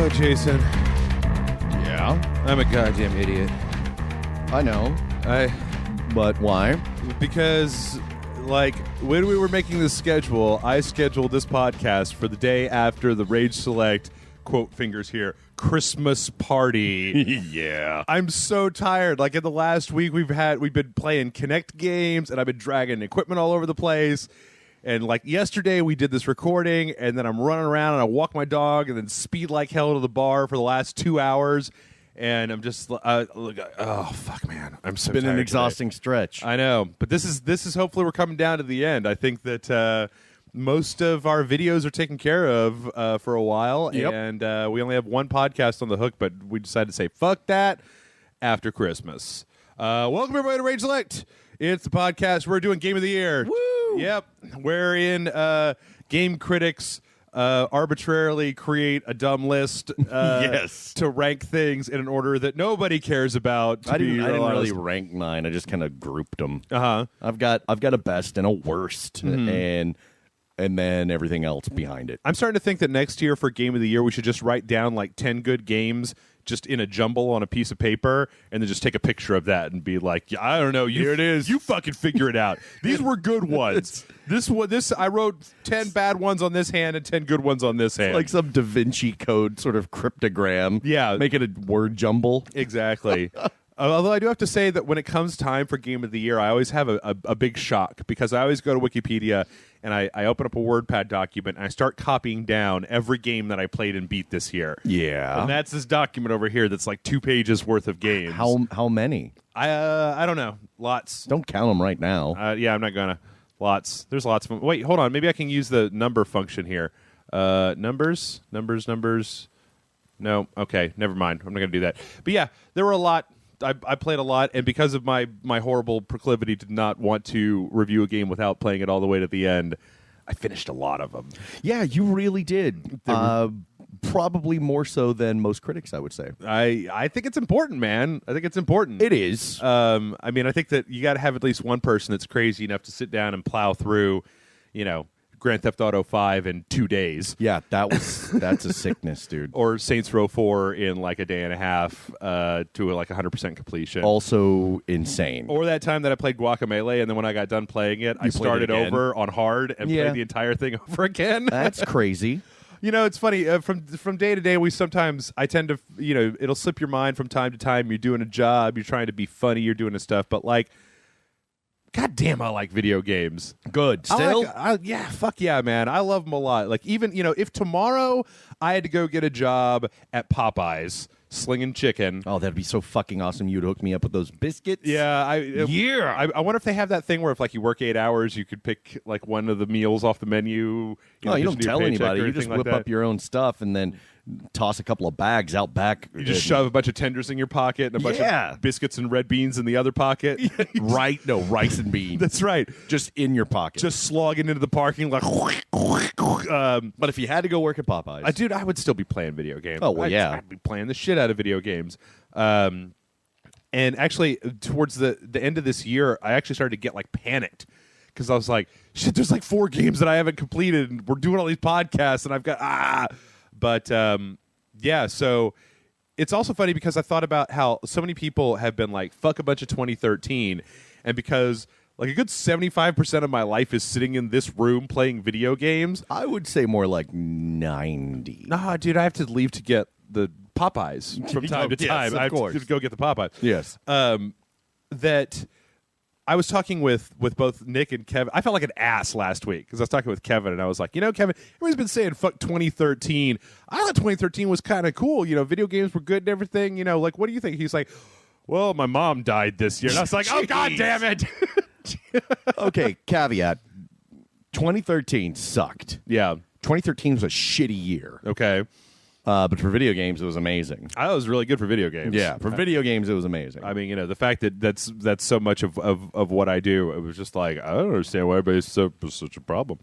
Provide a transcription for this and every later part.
Oh, Jason, Yeah, I'm a goddamn idiot. I know. But why? Because, like, when we were making this schedule, I scheduled this podcast for the day after the Rage Select, quote fingers here, Christmas party. Yeah. I'm so tired. Like, in the last week, we've been playing Kinect games, and I've been dragging equipment all over the place. And, like, yesterday we did this recording, and then I'm running around, and I walk my dog, and then speed like hell to the bar for the last 2 hours. And I'm just, oh, fuck, man. I'm so It's been tired an today. exhausting stretch. I know, but this is hopefully we're coming down to the end. I think that most of our videos are taken care of for a while, Yep. and we only have one podcast on the hook, but we decided to say fuck that after Christmas. Welcome everybody to Rage Select. It's the podcast we're doing Game of the Year. Woo! Yep, wherein game critics arbitrarily create a dumb list Yes. to rank things in an order that nobody cares about. I didn't really rank mine. I just kind of grouped them. Uh-huh. I've got a best and a worst, and then everything else behind it. I'm starting to think that next year for Game of the Year, we should just write down like 10 good games just in a jumble on a piece of paper and then just take a picture of that and be like, yeah, I don't know. Here it is. You fucking figure it out. These were good ones. I wrote 10 bad ones on this hand and 10 good ones on this hand. Like some Da Vinci Code sort of cryptogram. Yeah. Make it a word jumble. Exactly. Although I do have to say that when it comes time for Game of the Year, I always have a big shock because I always go to Wikipedia and I open up a WordPad document and I start copying down every game that I played and beat this year. Yeah. And that's this document over here that's like 2 pages worth of games. How many? I don't know. Lots. Don't count them right now. Yeah, I'm not gonna. Lots. There's lots of them. Wait, hold on. Maybe I can use the number function here. Numbers. No. Okay. Never mind. I'm not gonna do that. But yeah, there were a lot. I played a lot, and because of my horrible proclivity to not want to review a game without playing it all the way to the end, I finished a lot of them. Yeah, you really did. Probably more so than most critics, I would say. I think it's important, man. I think it's important. It is. I mean, I think that you got to have at least one person that's crazy enough to sit down and plow through, Grand Theft Auto 5 in 2 days. Yeah, that's a sickness, dude. Or Saints Row 4 in like a day and a half to like 100% completion. Also insane. Or that time that I played Guacamelee, and then when I got done playing it, I started over on hard and played the entire thing over again. That's crazy. It's funny. From day to day, I tend to, it'll slip your mind from time to time. You're doing a job, you're trying to be funny, you're doing a stuff, but like, God damn, I like video games. Good. Still? Yeah, fuck yeah, man. I love them a lot. Like, even, if tomorrow I had to go get a job at Popeyes slinging chicken. Oh, that'd be so fucking awesome. You'd hook me up with those biscuits. Yeah. I wonder if they have that thing where if, like, you work 8 hours, you could pick, like, one of the meals off the menu. No, you don't tell anybody. You just whip up your own stuff and then toss a couple of bags out back. You just shove a bunch of tenders in your pocket and a bunch of biscuits and red beans in the other pocket. Right? No, rice and beans. That's right. Just in your pocket. Just slogging into the parking lot. But if you had to go work at Popeyes. Dude, I would still be playing video games. Oh, well, yeah. I'd be playing the shit out of video games. And actually, towards the end of this year, I actually started to get, like, panicked. Because I was like, shit, there's like 4 games that I haven't completed, and we're doing all these podcasts, and I've got, But, yeah, so it's also funny because I thought about how so many people have been like, fuck a bunch of 2013, and because, like, a good 75% of my life is sitting in this room playing video games. I would say more like 90. Nah, dude, I have to leave to get the Popeyes from time to time. Yes, of course. I have to go get the Popeyes. Yes. That I was talking with both Nick and Kevin. I felt like an ass last week because I was talking with Kevin, and I was like, Kevin, everybody's been saying fuck 2013. I thought 2013 was kind of cool. Video games were good and everything. Like, what do you think? He's like, well, my mom died this year. And I was like, oh, God damn it. Okay, caveat. 2013 sucked. Yeah. 2013 was a shitty year. Okay. But for video games, it was amazing. I thought it was really good for video games. Yeah, for video games, it was amazing. I mean, the fact that that's so much of what I do, it was just like, I don't understand why everybody's such a problem.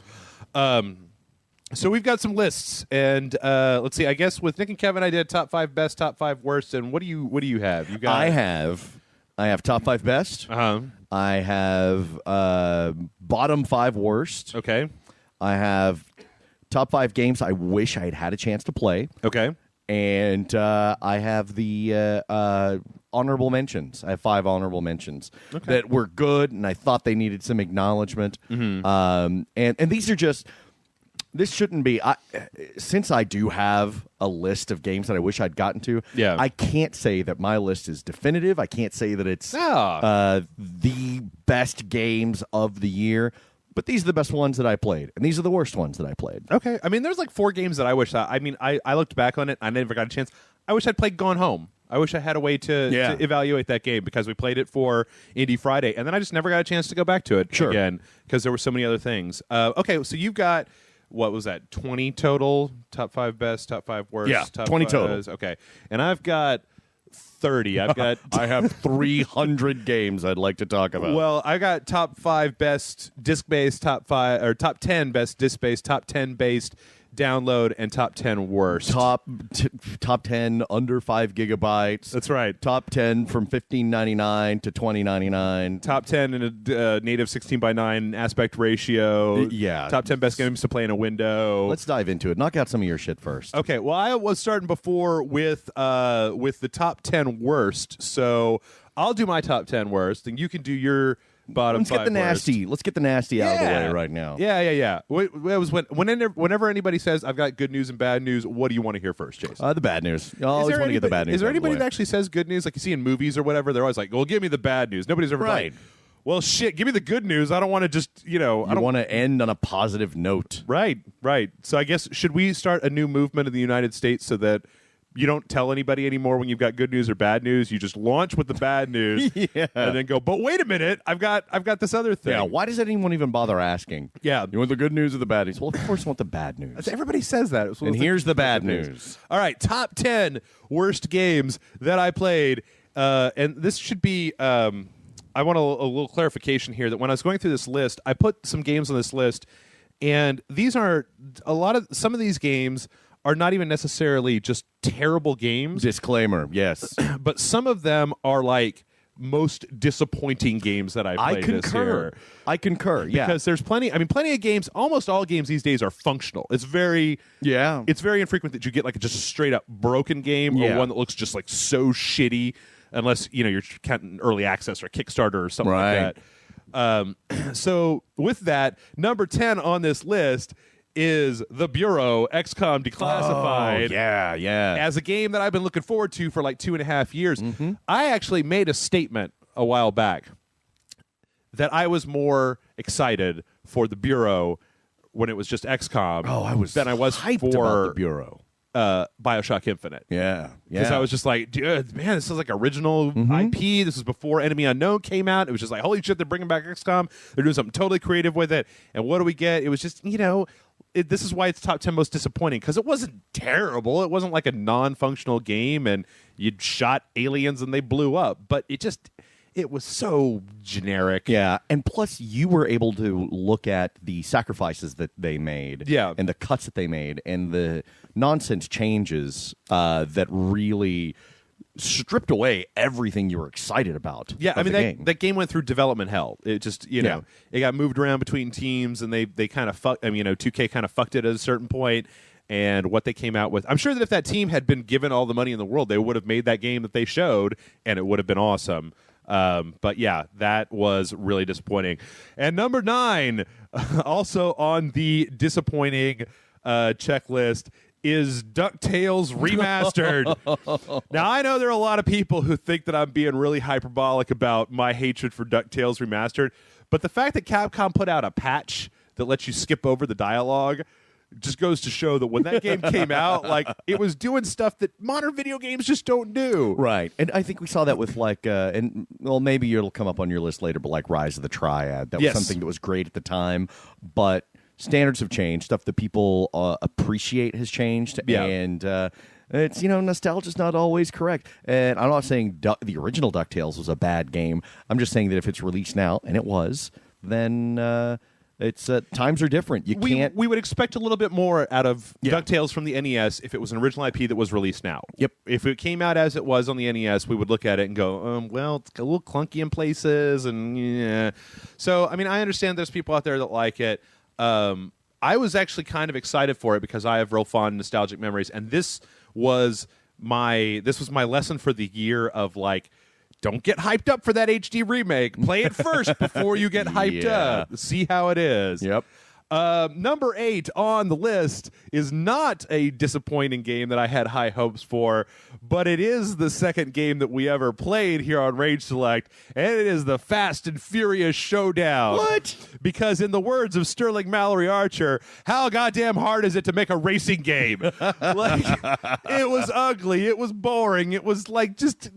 So we've got some lists, and let's see. I guess with Nick and Kevin, I did top 5 best, top 5 worst, and what do you have? You got? I have top 5 best. I have bottom 5 worst. Okay. I have top 5 games I wish I had had a chance to play. Okay. And I have the honorable mentions. I have 5 honorable mentions that were good, and I thought they needed some acknowledgement. And these are just... This shouldn't be... since I do have a list of games that I wish I'd gotten to, I can't say that my list is definitive. I can't say that it's the best games of the year. But these are the best ones that I played, and these are the worst ones that I played. Okay. I mean, there's like 4 games that I wish that... I mean, I looked back on it. I never got a chance. I wish I'd played Gone Home. I wish I had a way to evaluate that game because we played it for Indie Friday, and then I just never got a chance to go back to it again because there were so many other things. Okay, so you've got... What was that? 20 total? Top 5 best, top 5 worst? Yeah, top 20 5, total. Okay. And I've got 30. I have 300 games I'd like to talk about. Well, I got top 5 best disc-based, top 10 best disc-based, top 10 based download, and top 10 worst. Top 10 under 5 gigabytes. That's right. Top 10 from $15.99 to $20.99. Top 10 in a native 16:9 aspect ratio. Yeah. Top 10 best games to play in a window. Let's dive into it. Knock out some of your shit first. Okay. Well, I was starting before with the top 10 worst, so I'll do my top 10 worst, and you can do your bottom 5 Let's get the nasty. Let's get the nasty out of the way right now. Yeah. It was whenever anybody says I've got good news and bad news, what do you want to hear first, Jason? The bad news. I always want to get the bad news. Is there anybody that actually says good news, like you see in movies or whatever? They're always like, "Well, give me the bad news." Nobody's ever like, "Well, shit, give me the good news." I don't want to just, I don't want to end on a positive note. Right. So I guess should we start a new movement in the United States so that you don't tell anybody anymore when you've got good news or bad news? You just launch with the bad news and then go, but wait a minute, I've got this other thing. Yeah, why does anyone even bother asking? Yeah. You want the good news or the bad news? Well, of course I want the bad news. Everybody says that. And here's the bad news. All right, top 10 worst games that I played. And this should be... I want a little clarification here that when I was going through this list, I put some games on this list, and these are... Some of these games are not even necessarily just terrible games. Disclaimer, yes. But some of them are like most disappointing games that I played this year. I concur, yeah. Because there's plenty of games, almost all games these days are functional. It's very infrequent that you get like just a straight up broken game or one that looks just like so shitty unless, you're counting early access or Kickstarter or something like that. So with that, number 10 on this list is The Bureau, XCOM Declassified. Oh, yeah. As a game that I've been looking forward to for like 2.5 years. I actually made a statement a while back that I was more excited for The Bureau when it was just XCOM than I was hyped for about The Bureau. BioShock Infinite. Yeah. Because I was just like, dude, man, this is like original IP. This was before Enemy Unknown came out. It was just like, holy shit, they're bringing back XCOM. They're doing something totally creative with it. And what do we get? It was just, this is why it's top 10 most disappointing, because it wasn't terrible. It wasn't like a non-functional game and you'd shot aliens and they blew up. But it was so generic. Yeah, and plus you were able to look at the sacrifices that they made and the cuts that they made and the nonsense changes that really stripped away everything you were excited about. Yeah, I mean, that game went through development hell. It just, it got moved around between teams and they kind of 2K kind of fucked it at a certain point. And what they came out with, I'm sure that if that team had been given all the money in the world, they would have made that game that they showed, and it would have been awesome. But yeah, that was really disappointing. And number 9, also on the disappointing checklist, is DuckTales Remastered. Now, I know there are a lot of people who think that I'm being really hyperbolic about my hatred for DuckTales Remastered, but the fact that Capcom put out a patch that lets you skip over the dialogue just goes to show that when that game came out, like, it was doing stuff that modern video games just don't do. Right. And I think we saw that with, like, maybe it'll come up on your list later, but like Rise of the Triad. That was something that was great at the time, but standards have changed. Stuff that people appreciate has changed. Yeah. And it's, nostalgia's not always correct. And I'm not saying the original DuckTales was a bad game. I'm just saying that if it's released now, and it was, then... It's times are different. We would expect a little bit more out of DuckTales from the NES if it was an original IP that was released now. Yep. If it came out as it was on the NES, we would look at it and go, well, it's a little clunky in places, and yeah. So, I mean, I understand there's people out there that like it. I was actually kind of excited for it because I have real fond nostalgic memories, and this was my lesson for the year of like, don't get hyped up for that HD remake. Play it first before you get hyped up. See how it is. Yep. Number 8 on the list is not a disappointing game that I had high hopes for, but it is the second game that we ever played here on Rage Select, and it is the Fast and Furious Showdown. What? Because in the words of Sterling Mallory Archer, how goddamn hard is it to make a racing game? Like, it was ugly. It was boring. It was like just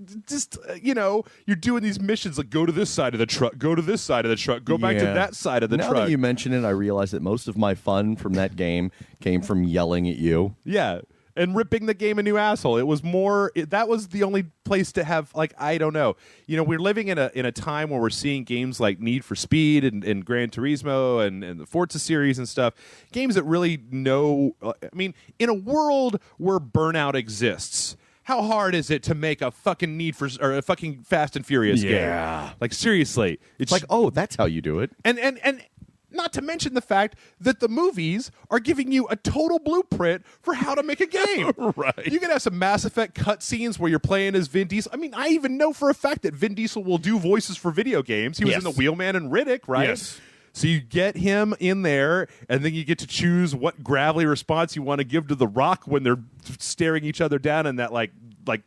you're doing these missions like go to this side of the truck, go to this side of the truck, go back to that side of the now truck. Now that you mention it, I realize that most of my fun from that game came from yelling at you. Yeah. And ripping the game a new asshole. It was more. That was the only place to have, like, I don't know. We're living in a time where we're seeing games like Need for Speed and Gran Turismo and the Forza series and stuff. Games that really know. I mean, in a world where burnout exists, how hard is it to make a fucking a fucking Fast and Furious game? Like, seriously, it's like, oh, that's how you do it. And not to mention the fact that the movies are giving you a total blueprint for how to make a game. Right. You can have some Mass Effect cutscenes where you're playing as Vin Diesel. I mean, I even know for a fact that Vin Diesel will do voices for video games. He was in The Wheelman and Riddick, right? Yes. So you get him in there, and then you get to choose what gravelly response you want to give to The Rock when they're staring each other down and that like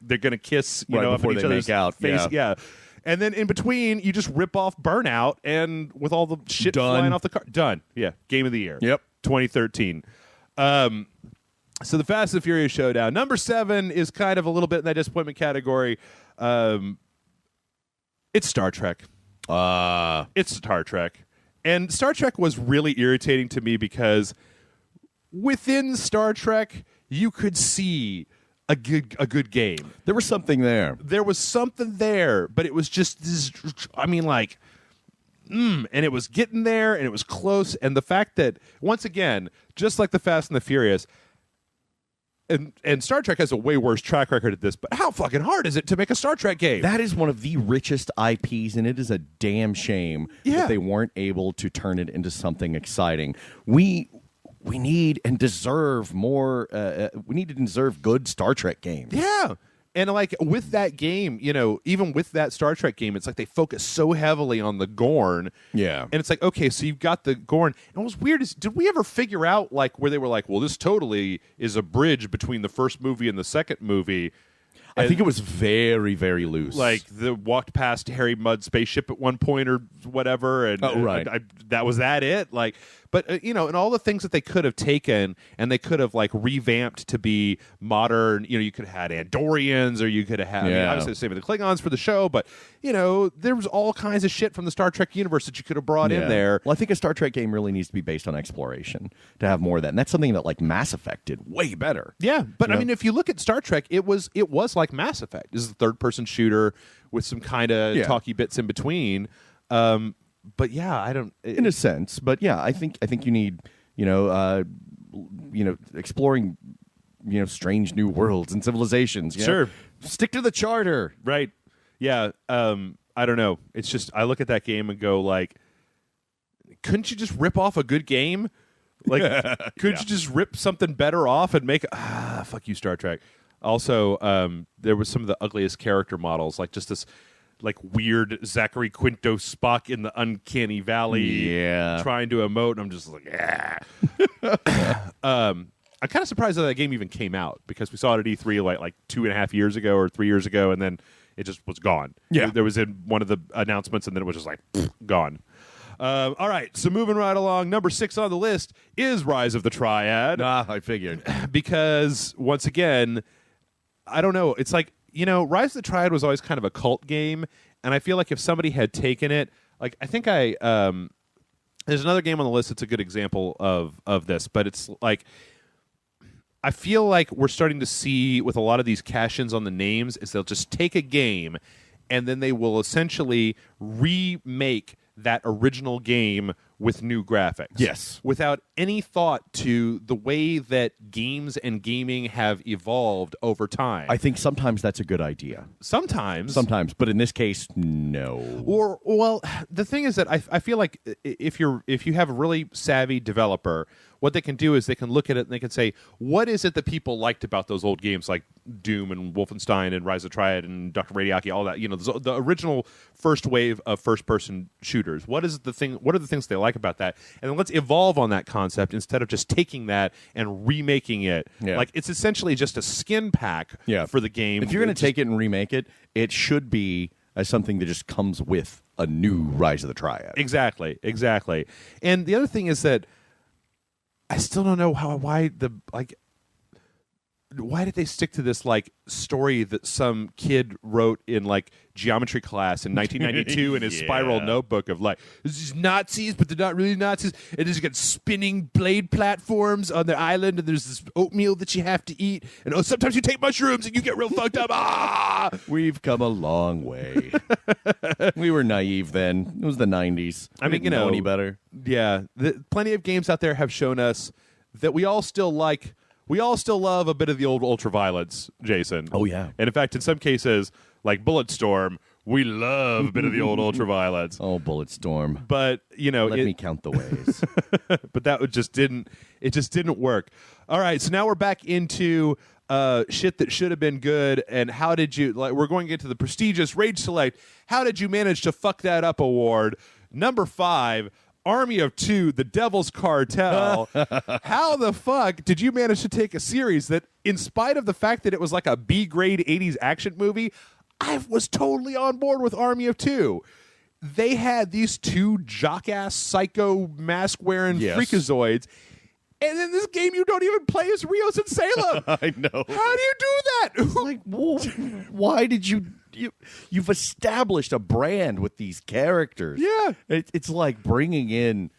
they're going to kiss, right up before in each they other's make out. face. Yeah. And then in between, you just rip off Burnout, and with all the shit flying off the car, done. Yeah, Game of the Year. Yep, 2013. So the Fast and Furious Showdown. Number 7 is kind of a little bit in that disappointment category. It's Star Trek. It's Star Trek, and Star Trek was really irritating to me because within Star Trek, you could see a good game. There was something there. There was something there, but it was just this. I mean, like, and it was getting there, and it was close. And the fact that once again, just like the Fast and the Furious, and Star Trek has a way worse track record at this. But how fucking hard is it to make a Star Trek game? That is one of the richest IPs, and it is a damn shame that they weren't able to turn it into something exciting. We need and deserve more. We need and deserve good Star Trek games. Yeah. And like with that game, even with that Star Trek game, it's like they focus so heavily on the Gorn. Yeah. And it's like, okay, so you've got the Gorn. And what was weird is, did we ever figure out like where they were like, well, this totally is a bridge between the first movie and the second movie? I think it was very, very loose. Like the walked past Harry Mudd spaceship at one point or whatever, and that was it. Like, but and all the things that they could have taken and they could have like revamped to be modern. You could have had Andorians, or you could have had. I mean, obviously, saving the Klingons for the show, but there was all kinds of shit from the Star Trek universe that you could have brought in there. Well, I think a Star Trek game really needs to be based on exploration to have more of that, and that's something that like Mass Effect did way better. Yeah, but I mean, if you look at Star Trek, it was like Mass Effect. This is a third-person shooter with some kind of talky bits in between. But yeah, I don't. In a sense, but yeah, I think you need exploring strange new worlds and civilizations. Sure, stick to the charter. Right. Yeah. I don't know. It's just I look at that game and go like, couldn't you just rip off a good game? Like, could you just rip something better off and make fuck you, Star Trek. Also, there was some of the ugliest character models, like just this like weird Zachary Quinto Spock in the Uncanny Valley trying to emote, and I'm just like, I'm kind of surprised that game even came out, because we saw it at E3 like 2.5 years ago or 3 years ago, and then it just was gone. Yeah. There was in one of the announcements, and then it was just like gone. All right, so moving right along, number 6 on the list is Rise of the Triad. I figured. Because once again, I don't know. It's like, Rise of the Triad was always kind of a cult game, and I feel like if somebody had taken it, like I think there's another game on the list that's a good example of this, but it's like I feel like we're starting to see with a lot of these cash-ins on the names is they'll just take a game and then they will essentially remake that original game with new graphics. Yes. Without any thought to the way that games and gaming have evolved over time. I think sometimes that's a good idea. Sometimes, but in this case, no. Well, the thing is that I feel like if you have a really savvy developer, what they can do is they can look at it and they can say, what is it that people liked about those old games like Doom and Wolfenstein and Rise of Triad and Dr. Radiaki, all that, the original first wave of first-person shooters. What are the things they like about that? And then let's evolve on that concept instead of just taking that and remaking it. Yeah. Like, it's essentially just a skin pack for the game. If you're going to take it and remake it, it should be as something that just comes with a new Rise of the Triad. Exactly. And the other thing is that I still don't know why did they stick to this like story that some kid wrote in like geometry class in 1992 in his spiral notebook of like, this is Nazis, but they're not really Nazis. And there's got spinning blade platforms on their island, and there's this oatmeal that you have to eat, and sometimes you take mushrooms and you get real fucked up. Ah! We've come a long way. We were naive then. It was the 90s. I mean, didn't know any better. Yeah, plenty of games out there have shown us that we all still love a bit of the old ultraviolence, Jason. Oh, yeah. And in fact, in some cases, like Bulletstorm, we love a bit of the old ultraviolence. Oh, Bulletstorm. But, Let me count the ways. but that just didn't work. All right, so now we're back into shit that should have been good. And how did you, we're going to get to the prestigious Rage Select. How did you manage to fuck that up award? Number 5, Army of Two, The Devil's Cartel. How the fuck did you manage to take a series that, in spite of the fact that it was like a B-grade 80s action movie, I was totally on board with Army of Two. They had these two jock-ass, psycho, mask-wearing freakazoids, and in this game you don't even play as Rios and Salem. I know. How do you do that? Like, why did you've established a brand with these characters. Yeah. It's like bringing in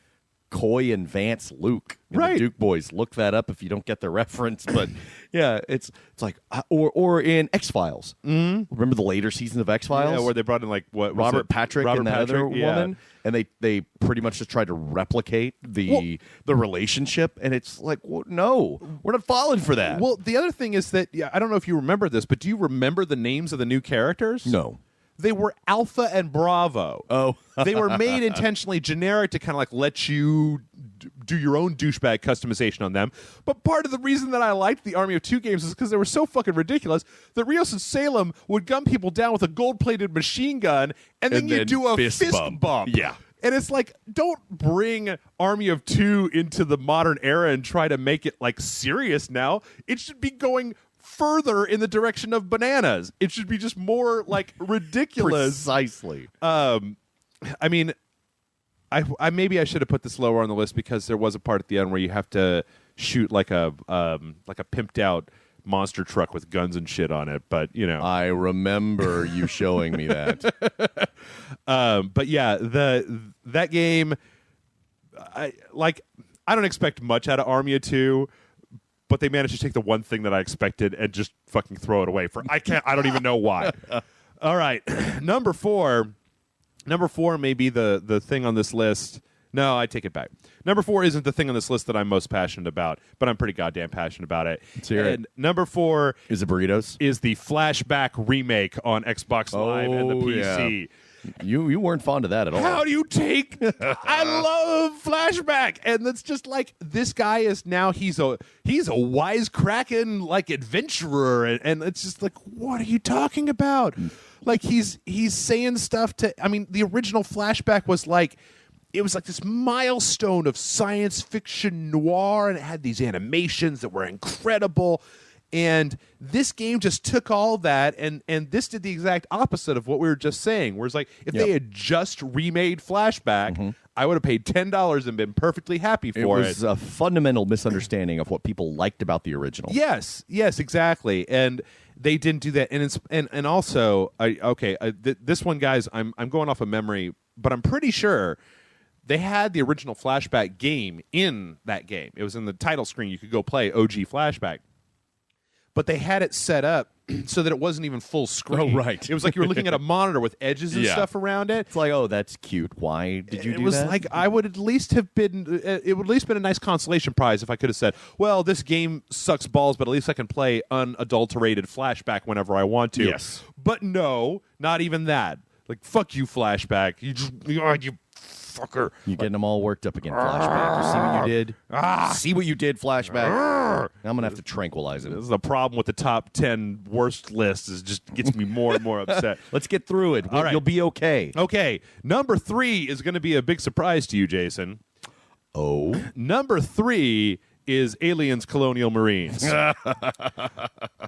Coy and Vance Luke. Right. The Duke Boys. Look that up if you don't get the reference. But yeah, it's like, or in X-Files. Mm-hmm. Remember the later season of X-Files? Yeah, where they brought in like what was Robert it? Patrick Robert and that Patrick, other woman. And they pretty much just tried to replicate the relationship. And it's like, no, we're not falling for that. Well, the other thing is that, I don't know if you remember this, but do you remember the names of the new characters? No. They were Alpha and Bravo. Oh. They were made intentionally generic to kind of like let you do your own douchebag customization on them. But part of the reason that I liked the Army of Two games is because they were so fucking ridiculous that Rios and Salem would gun people down with a gold-plated machine gun, and then you do a fist bump. Yeah. And it's like, don't bring Army of Two into the modern era and try to make it like serious now. It should be going further in the direction of bananas. It should be just more like ridiculous. Precisely. I mean, I maybe I should have put this lower on the list because there was a part at the end where you have to shoot like a pimped out monster truck with guns and shit on it. But I remember you showing me that. But yeah, that game, I don't expect much out of Army of Two. But they managed to take the one thing that I expected and just fucking throw it away. I don't even know why. All right. Number four may be the thing on this list. No, I take it back. Number 4 isn't the thing on this list that I'm most passionate about, but I'm pretty goddamn passionate about it. Let's hear it. Number 4 is it burritos? Is the Flashback remake on Xbox Live and the PC. Yeah. You weren't fond of that at all. How do you take? I love Flashback, and it's just like this guy is now he's a wisecracking like adventurer, and it's just like, what are you talking about? Like he's saying stuff to. I mean, the original Flashback was like. It was like this milestone of science fiction noir, and it had these animations that were incredible. And this game just took all that, and this did the exact opposite of what we were just saying. Where it's like, if they had just remade Flashback, I would have paid $10 and been perfectly happy for it. It was a fundamental misunderstanding of what people liked about the original. Yes, exactly. And they didn't do that. And also, this one, guys, I'm going off of memory, but I'm pretty sure they had the original Flashback game in that game. It was in the title screen. You could go play OG Flashback. But they had it set up so that it wasn't even full screen. Oh, right. It was like you were looking at a monitor with edges and stuff around it. It's like, oh, that's cute. Why did you do that? It was like I would at least have been. It would at least been a nice consolation prize if I could have said, "Well, this game sucks balls, but at least I can play unadulterated Flashback whenever I want to." Yes. But no, not even that. Like, fuck you, Flashback. You motherfucker. You're getting them all worked up again, Flashback. You see what you did? See what you did, Flashback? I'm going to have to tranquilize him. This is the problem with the top 10 worst lists. Is just gets me more and more upset. Let's get through it. All right. You'll be okay. Okay, number 3 is going to be a big surprise to you, Jason. Oh? Number 3 is Aliens Colonial Marines.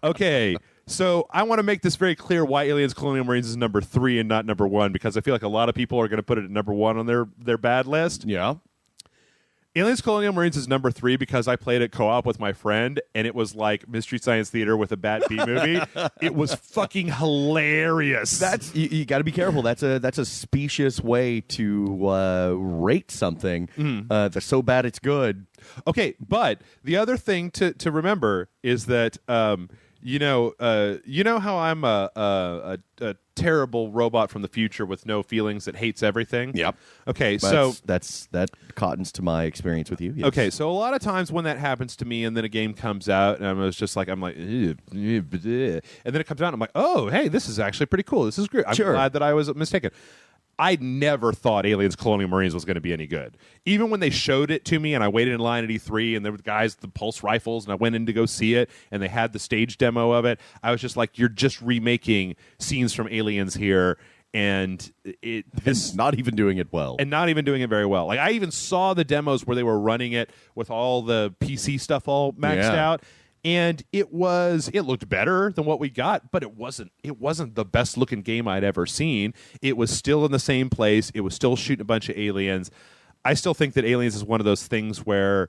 Okay, so I want to make this very clear why Aliens Colonial Marines is number 3 and not number 1, because I feel like a lot of people are going to put it at number 1 on their bad list. Yeah. Aliens Colonial Marines is number 3 because I played it co-op with my friend, and it was like Mystery Science Theater with a bad B movie. It was fucking hilarious. That's you got to be careful. That's a specious way to rate something. That's so bad it's good. Okay, but the other thing to remember is that you know how I'm a terrible robot from the future with no feelings that hates everything. Yep. Okay, that cottons to my experience with you. Yes. Okay, so a lot of times when that happens to me, and then a game comes out, and I'm like, and then it comes out, and I'm like, oh, hey, this is actually pretty cool. This is great. I'm glad that I was mistaken. I never thought Aliens Colonial Marines was going to be any good. Even when they showed it to me and I waited in line at E3 and there were the guys with the pulse rifles and I went in to go see it and they had the stage demo of it, I was just like, you're just remaking scenes from Aliens here, and this not even doing it well. And not even doing it very well. Like, I even saw the demos where they were running it with all the PC stuff all maxed out. And it looked better than what we got, but it wasn't the best looking game I'd ever seen. It was still in the same place. It was still shooting a bunch of aliens. I still think that Aliens is one of those things where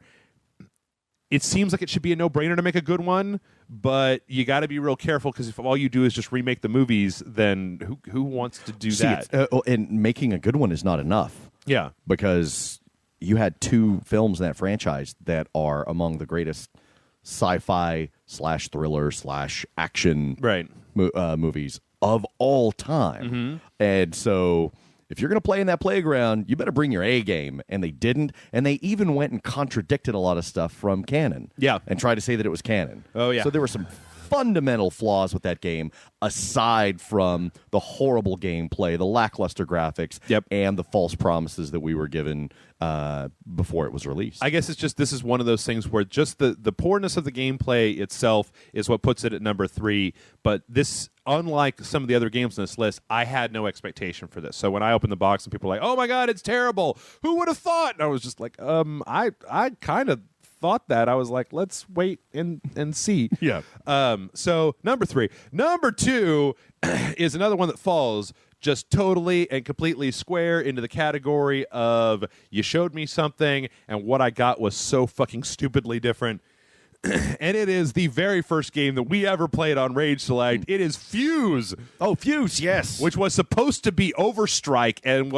it seems like it should be a no-brainer to make a good one, but you got to be real careful, because if all you do is just remake the movies, then who wants to do that? And making a good one is not enough. Yeah. Because you had 2 films in that franchise that are among the greatest sci-fi / thriller / action movies of all time. And so if you're going to play in that playground, you better bring your A game. And they didn't. And they even went and contradicted a lot of stuff from canon. Yeah. And tried to say that it was canon. Oh, yeah. So there were some fundamental flaws with that game, aside from the horrible gameplay, the lackluster graphics, and the false promises that we were given before it was released. I guess it's just, this is one of those things where just the poorness of the gameplay itself is what puts it at number 3. But this, unlike some of the other games on this list, I had no expectation for this. So when I opened the box and people were like, "Oh my God, it's terrible! Who would have thought?" And I was just like, I kind of thought that. I was like, let's wait and see. Yeah. So number 3. Number 2 is another one that falls just totally and completely square into the category of, you showed me something and what I got was so fucking stupidly different. And it is the very first game that we ever played on Rage Select. It is Fuse. Oh, Fuse, yes. Which was supposed to be Overstrike, and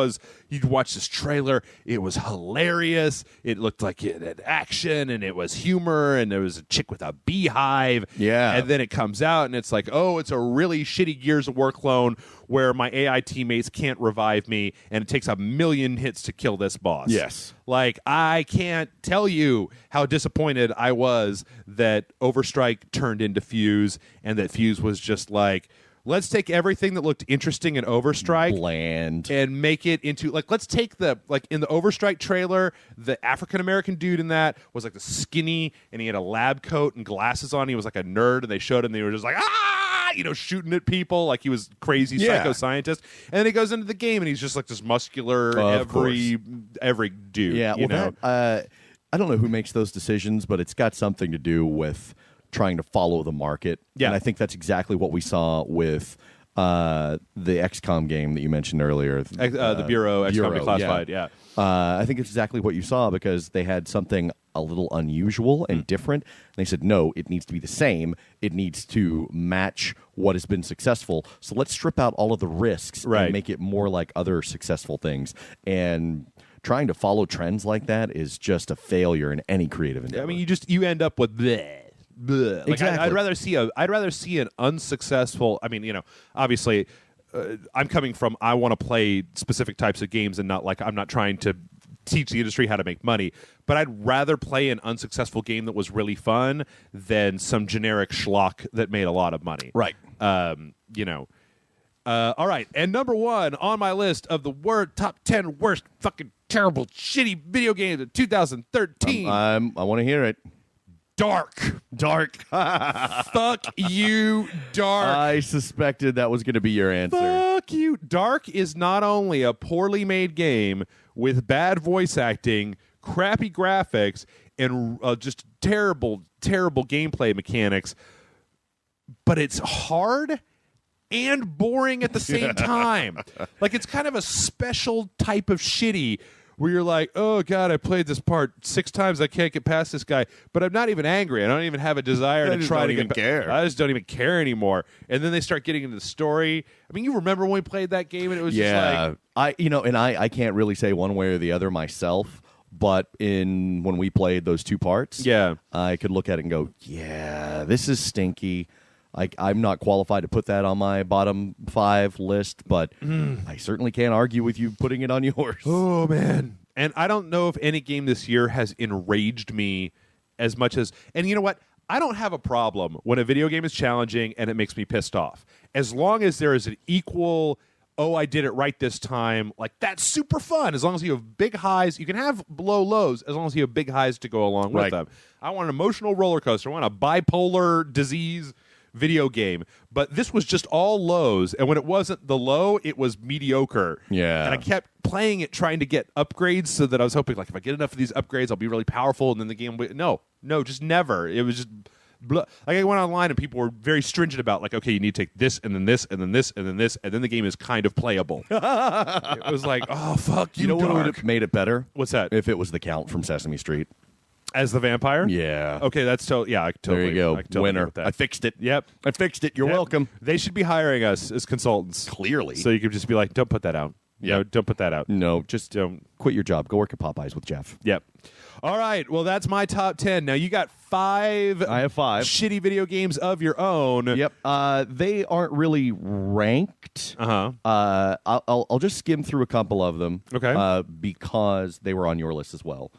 you'd watch this trailer. It was hilarious. It looked like it had action, and it was humor, and there was a chick with a beehive. Yeah. And then it comes out, and it's like, oh, it's a really shitty Gears of War clone where my AI teammates can't revive me, and it takes 1,000,000 hits to kill this boss. Yes. Like, I can't tell you how disappointed I was that Overstrike turned into Fuse, and that Fuse was just like, let's take everything that looked interesting in Overstrike bland and make it into, like, let's take in the Overstrike trailer, the African-American dude in that was like the skinny, and he had a lab coat and glasses on. He was like a nerd, and they showed him, and they were just like, shooting at people like he was crazy psycho scientist. And then he goes into the game, and he's just like this muscular, every dude. Yeah, you know? I don't know who makes those decisions, but it's got something to do with trying to follow the market. Yeah. And I think that's exactly what we saw with the XCOM game that you mentioned earlier. The Bureau, XCOM Declassified, yeah. I think it's exactly what you saw, because they had something a little unusual and different. And they said, no, it needs to be the same. It needs to match what has been successful. So let's strip out all of the risks and make it more like other successful things. And trying to follow trends like that is just a failure in any creative endeavor. I mean, you end up with bleh. Like, exactly. I'd rather see an unsuccessful. I mean, obviously, I'm coming from, I want to play specific types of games, and not like, I'm not trying to teach the industry how to make money, but I'd rather play an unsuccessful game that was really fun than some generic schlock that made a lot of money. Right. All right, and number 1 on my list of the top 10 worst fucking terrible, shitty video games of 2013. I want to hear it. Dark. Fuck you, Dark. I suspected that was going to be your answer. Fuck you. Dark is not only a poorly made game with bad voice acting, crappy graphics, and just terrible, terrible gameplay mechanics, but it's hard and boring at the same time. Like, it's kind of a special type of shitty where you're like, oh, God, I played this part 6 times. I can't get past this guy. But I'm not even angry. I don't even have a desire to try to care. I just don't even care anymore. And then they start getting into the story. I mean, you remember when we played that game and it was just like... I can't really say one way or the other myself, but when we played those 2 parts, Yeah. I could look at it and go, yeah, this is stinky. I'm not qualified to put that on my bottom 5 list, but I certainly can't argue with you putting it on yours. Oh, man. And I don't know if any game this year has enraged me as much as... And you know what? I don't have a problem when a video game is challenging and it makes me pissed off. As long as there is an equal, oh, I did it right this time, like, that's super fun. As long as you have big highs. You can have low lows as long as you have big highs to go along with them. I want an emotional roller coaster. I want a bipolar disease video game, but this was just all lows, and when it wasn't the low, it was mediocre. Yeah. And I kept playing it trying to get upgrades so that I was hoping, like, if I get enough of these upgrades, I'll be really powerful, and then the game no, just never. It was just like, I went online and people were very stringent about, like, okay, you need to take this and then this and then this and then this, and then the game is kind of playable. It was like, oh, fuck you, You know what would Dark. have made it better? What's that? If it was the Count from Sesame Street. As the vampire? Yeah. Okay, that's yeah, I totally. There you go. I totally Winner. agree with that. I fixed it. Yep. I fixed it. You're Yep. welcome. They should be hiring us as consultants. Clearly. So you could just be like, don't put that out. Yeah. No, don't put that out. No, just Don't. quit your job. Go work at Popeyes with Jeff. Yep. All right. Well, that's my top 10. Now, you got 5 I have 5. shitty video games of your own. Yep. They aren't really ranked. Uh-huh. I'll just skim through a couple of them. Okay. Because they were on your list as well.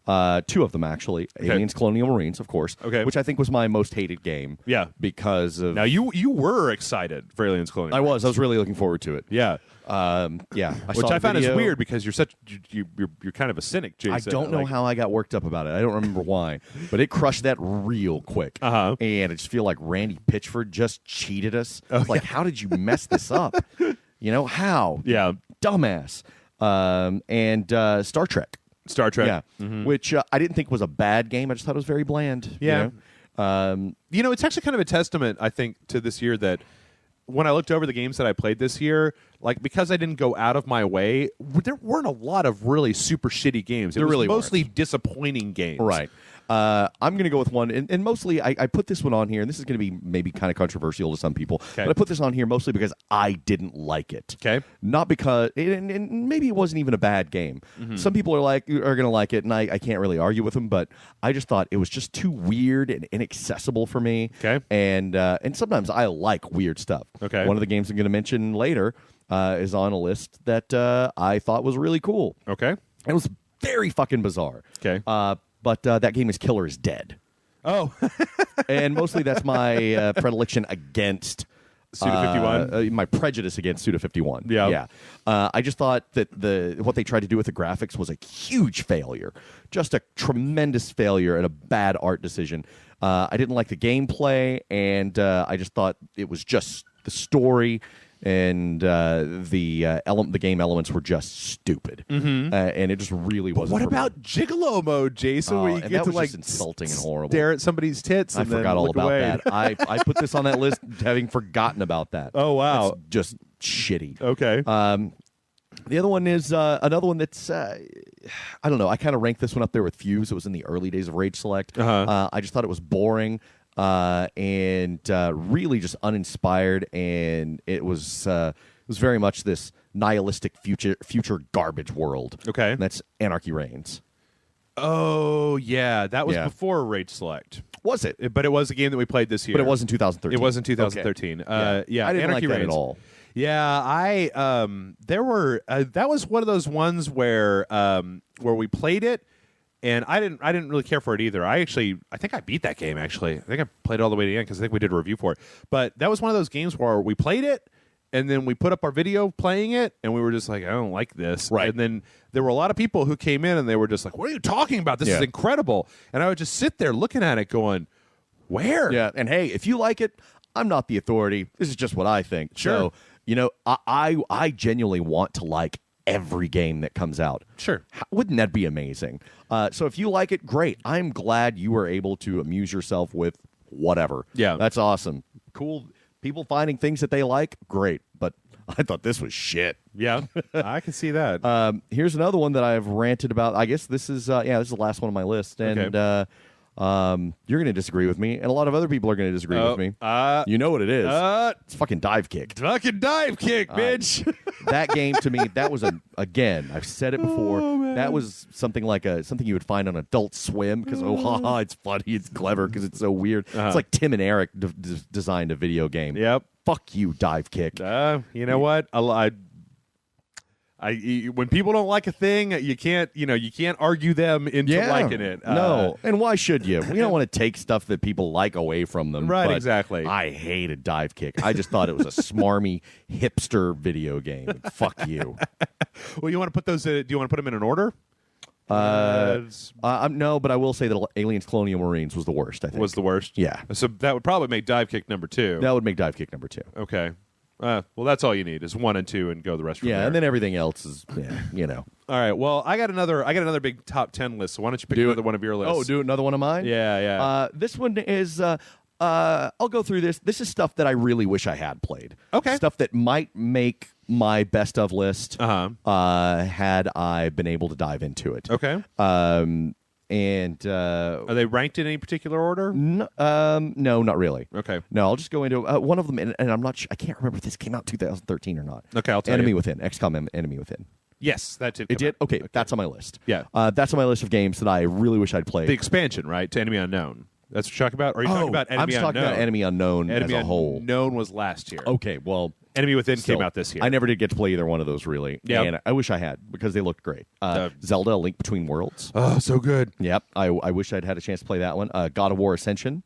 2 of them, actually. Aliens Colonial Marines, of course. Okay. Which I think was my most hated game. Yeah. Because of... Now, you were excited for Aliens Colonial. I was really looking forward to it. Yeah. Yeah. Which I found is weird because you're kind of a cynic, Jason. I don't know how I got worked up about it. I don't remember why, but it crushed that real quick. Uh-huh. And I just feel like Randy Pitchford just cheated us. Like, how did you mess this up? You know, how? Yeah. Dumbass. And Star Trek. Star Trek. Yeah. Which I didn't think was a bad game. I just thought it was very bland. Yeah. You know? It's actually kind of a testament, I think, to this year that when I looked over the games that I played this year, like, because I didn't go out of my way, there weren't a lot of really super shitty games. It There was really mostly disappointing games. Right. I'm going to go with one, and mostly I put this one on here, and this is going to be maybe kind of controversial to some people, but I put this on here mostly because I didn't like it. Okay. Not because, and maybe it wasn't even a bad game. Some people are going to like it, and I can't really argue with them, but I just thought it was just too weird and inaccessible for me. Okay. And sometimes I like weird stuff. Okay. One of the games I'm going to mention later is on a list that I thought was really cool. Okay. It was very fucking bizarre. Okay. But that game is Killer is Dead. Oh. And mostly that's my predilection against Suda51? my prejudice against Suda51. Yeah. Yeah. I just thought that what they tried to do with the graphics was a huge failure. Just a tremendous failure and a bad art decision. I didn't like the gameplay, and I just thought it was just the story and the game elements were just stupid, and it just really wasn't. What for me. about Gigolo mode, Jason? Where you and get that to was like just insulting and horrible. stare at somebody's tits. I And then forgot all look about away. that. I put this on that list having forgotten about that. Oh, wow. That's just shitty. Okay. The other one is another one that's I don't know. I kind of ranked this one up there with Fuse. It was in the early days of Rage Select. I just thought it was boring and really just uninspired, and it was very much this nihilistic future garbage world. Okay. And that's Anarchy Reigns. Oh, yeah. That was Yeah. before Rage Select. Was it? But it was a game that we played this year. But it was in 2013. It was in 2013. Okay. Yeah. I didn't Anarchy like that Reigns. at all. Yeah, there were that was one of those ones where we played it, and I didn't really care for it either. I think I beat that game. Actually, I think I played it all the way to the end because I think we did a review for it. But that was one of those games where we played it, and then we put up our video playing it, and we were just like, I don't like this. Right. And then there were a lot of people who came in, and they were just like, what are you talking about? This is incredible. And I would just sit there looking at it going, where? Yeah, and hey, if you like it, I'm not the authority. This is just what I think. Sure. So, I genuinely want to like every game that comes out. Sure. Wouldn't that be amazing? So if you like it, great. I'm glad you were able to amuse yourself with whatever. Yeah. That's awesome. Cool. People finding things that they like, great. But I thought this was shit. Yeah, I can see that. Here's another one that I've ranted about. I guess this is this is the last one on my list. And Okay. You're going to disagree with me, and a lot of other people are going to disagree with me. You know what it is. It's fucking Dive Kick. Fucking dive kick, bitch. That game to me, that was again, I've said it before. That was something like something you would find on Adult Swim because it's funny, it's clever because it's so weird. It's like Tim and Eric designed a video game. Yep. Fuck you, Dive Kick. You know what? When people don't like a thing, you can't argue them into liking it. No, and why should you? We don't want to take stuff that people like away from them. Right, but exactly. I hated Dive Kick. I just thought it was a smarmy hipster video game. Fuck you. Well, you want to put those? Do you want to put them in an order? No, but I will say that Aliens Colonial Marines was the worst, I think. Was the worst? Yeah. So that would probably make Dive Kick number 2. That would make Dive Kick number 2. Okay. Well, that's all you need is 1 and 2, and go the rest from there. Yeah, and then everything else is, All right. Well, I got another big top 10 list. So why don't you pick another one of your lists? Oh, do another one of mine? Yeah. This one is. I'll go through this. This is stuff that I really wish I had played. Okay. Stuff that might make my best of list. Uh-huh. Had I been able to dive into it. Okay. And Are they ranked in any particular order? no, not really. Okay. No, I'll just go into one of them, and I'm not. I can't remember if this came out 2013 or not. Okay, I'll tell Enemy you. Within, XCOM Enemy Within. Yes, that did. It come did. out. Okay, that's on my list. Yeah. That's on my list of games that I really wish I'd played. The expansion, right? To Enemy Unknown. That's what you're talking about? Or are you talking about Enemy I'm just Unknown? talking about Enemy Unknown Enemy as a whole. Unknown was last year. Okay, well, Enemy Within still, came out this year. I never did get to play either one of those, really. Yeah. And I wish I had, because they looked great. Zelda: A Link Between Worlds. Oh, so good. Yep, I wish I'd had a chance to play that one. God of War Ascension.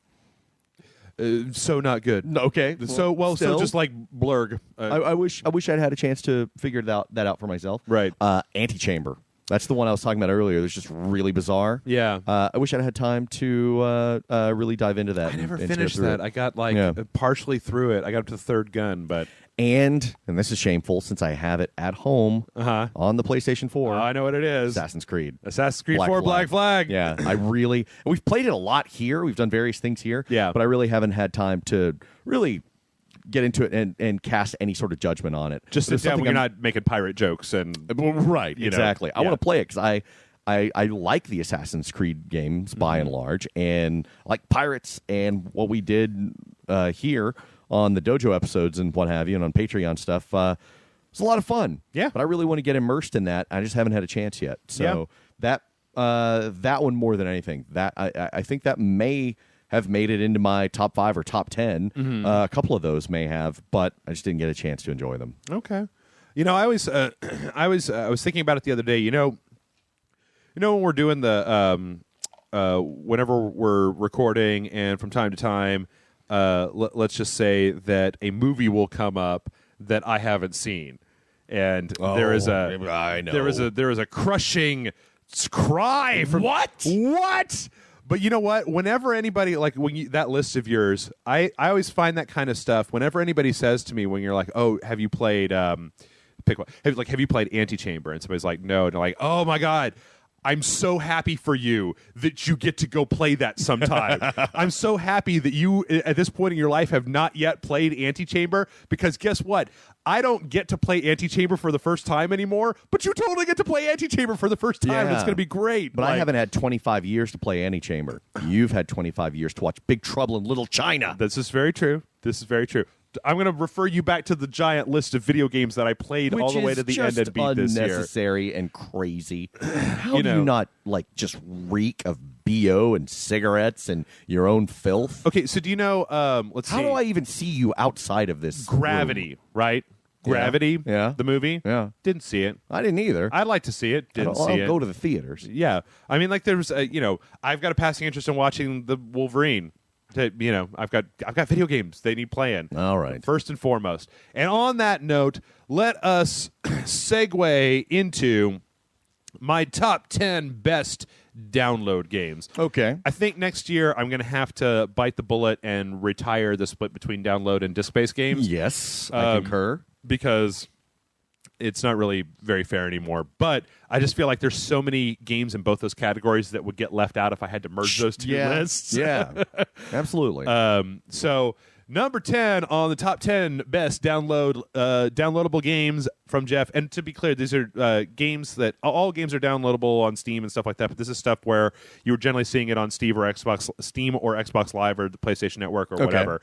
So not good. No, okay. So still, just like Blurg. I wish I'd had a chance to figure that out for myself. Right. Antechamber. That's the one I was talking about earlier. It's just really bizarre. Yeah. I wish I'd had time to really dive into that. I never and to go finished through that. it. I got partially through it. I got up to the third gun, but And this is shameful since I have it at home on the PlayStation 4. I know what it is. Assassin's Creed. Assassin's Creed Black 4 Flag. Black Flag. Yeah, I really. And we've played it a lot here. We've done various things here. Yeah. But I really haven't had time to really get into it and cast any sort of judgment on it. Just But it's sit down when something you're not making pirate jokes and right. you know, Exactly. I yeah. want to play it because I like the Assassin's Creed games by and large, and I like pirates and what we did here on the Dojo episodes and what have you, and on Patreon stuff. It's a lot of fun. Yeah. But I really want to get immersed in that. I just haven't had a chance yet. So that one more than anything, that I think that may have made it into my top 5 or top 10. A couple of those may have, but I just didn't get a chance to enjoy them. Okay. I always I was thinking about it the other day. When we're doing the whenever we're recording, and from time to time, let's just say that a movie will come up that I haven't seen, and there is I know. there is a crushing cry from what. But you know what? Whenever anybody that list of yours, I always find that kind of stuff. Whenever anybody says to me, when you're like, "Oh, have you played pick one? Have you played Antechamber?" and somebody's like, "No," and they're like, "Oh my god." I'm so happy for you that you get to go play that sometime. I'm so happy that you, at this point in your life, have not yet played Antechamber, because guess what? I don't get to play Antechamber for the first time anymore, but you totally get to play Antechamber for the first time. Yeah. It's going to be great. But I haven't had 25 years to play Antechamber. You've had 25 years to watch Big Trouble in Little China. This is very true. I'm going to refer you back to the giant list of video games that I played all the way to the end and beat this year. Unnecessary and crazy. How do you not just reek of BO and cigarettes and your own filth? Okay, so do you know? Let's see. How do I even see you outside of this Gravity, room? right? Gravity, Yeah. the movie. Yeah. Didn't see it. I didn't either. I'd like to see it. Didn't see I'll it. go to the theaters. Yeah, I mean, there's, I've got a passing interest in watching the Wolverine. I've got video games they need playing. All right. First and foremost. And on that note, let us segue into my top 10 best download games. Okay. I think next year I'm going to have to bite the bullet and retire the split between download and disc-based games. Yes, I concur. Because it's not really very fair anymore. But I just feel like there's so many games in both those categories that would get left out if I had to merge those two lists. Yeah, absolutely. So number 10 on the top 10 best downloadable games from Jeff. And to be clear, these are games that all games are downloadable on Steam and stuff like that. But this is stuff where you were generally seeing it on Steam or Xbox Live or the PlayStation Network or whatever.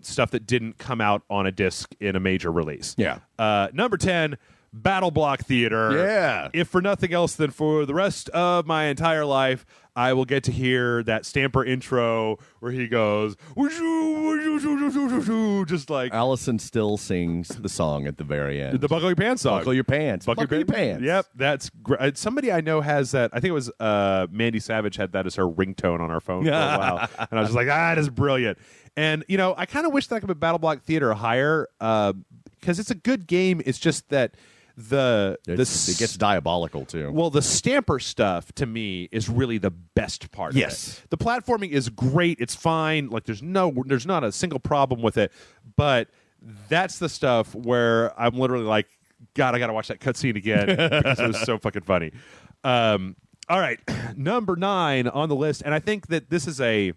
Stuff that didn't come out on a disc in a major release. Yeah. Number 10. Battle Block Theater. Yeah. If for nothing else than for the rest of my entire life, I will get to hear that Stamper intro where he goes, just like Allison still sings the song at the very end. the Buckle Your Pants song. Buckle your pants. Buckle your pants. Yep, that's great. Somebody I know has that. I think it was Mandy Savage had that as her ringtone on her phone for a while. And I was just like, that is brilliant. And, I kind of wish that I could put Battle Block Theater higher because it's a good game. It's just that it gets diabolical too. Well, the Stamper stuff to me is really the best part. Yes, of it. The platforming is great. It's fine. Like there's not a single problem with it. But that's the stuff where I'm literally like, God, I got to watch that cutscene again because it was so fucking funny. All right, number 9 on the list, and I think that this is a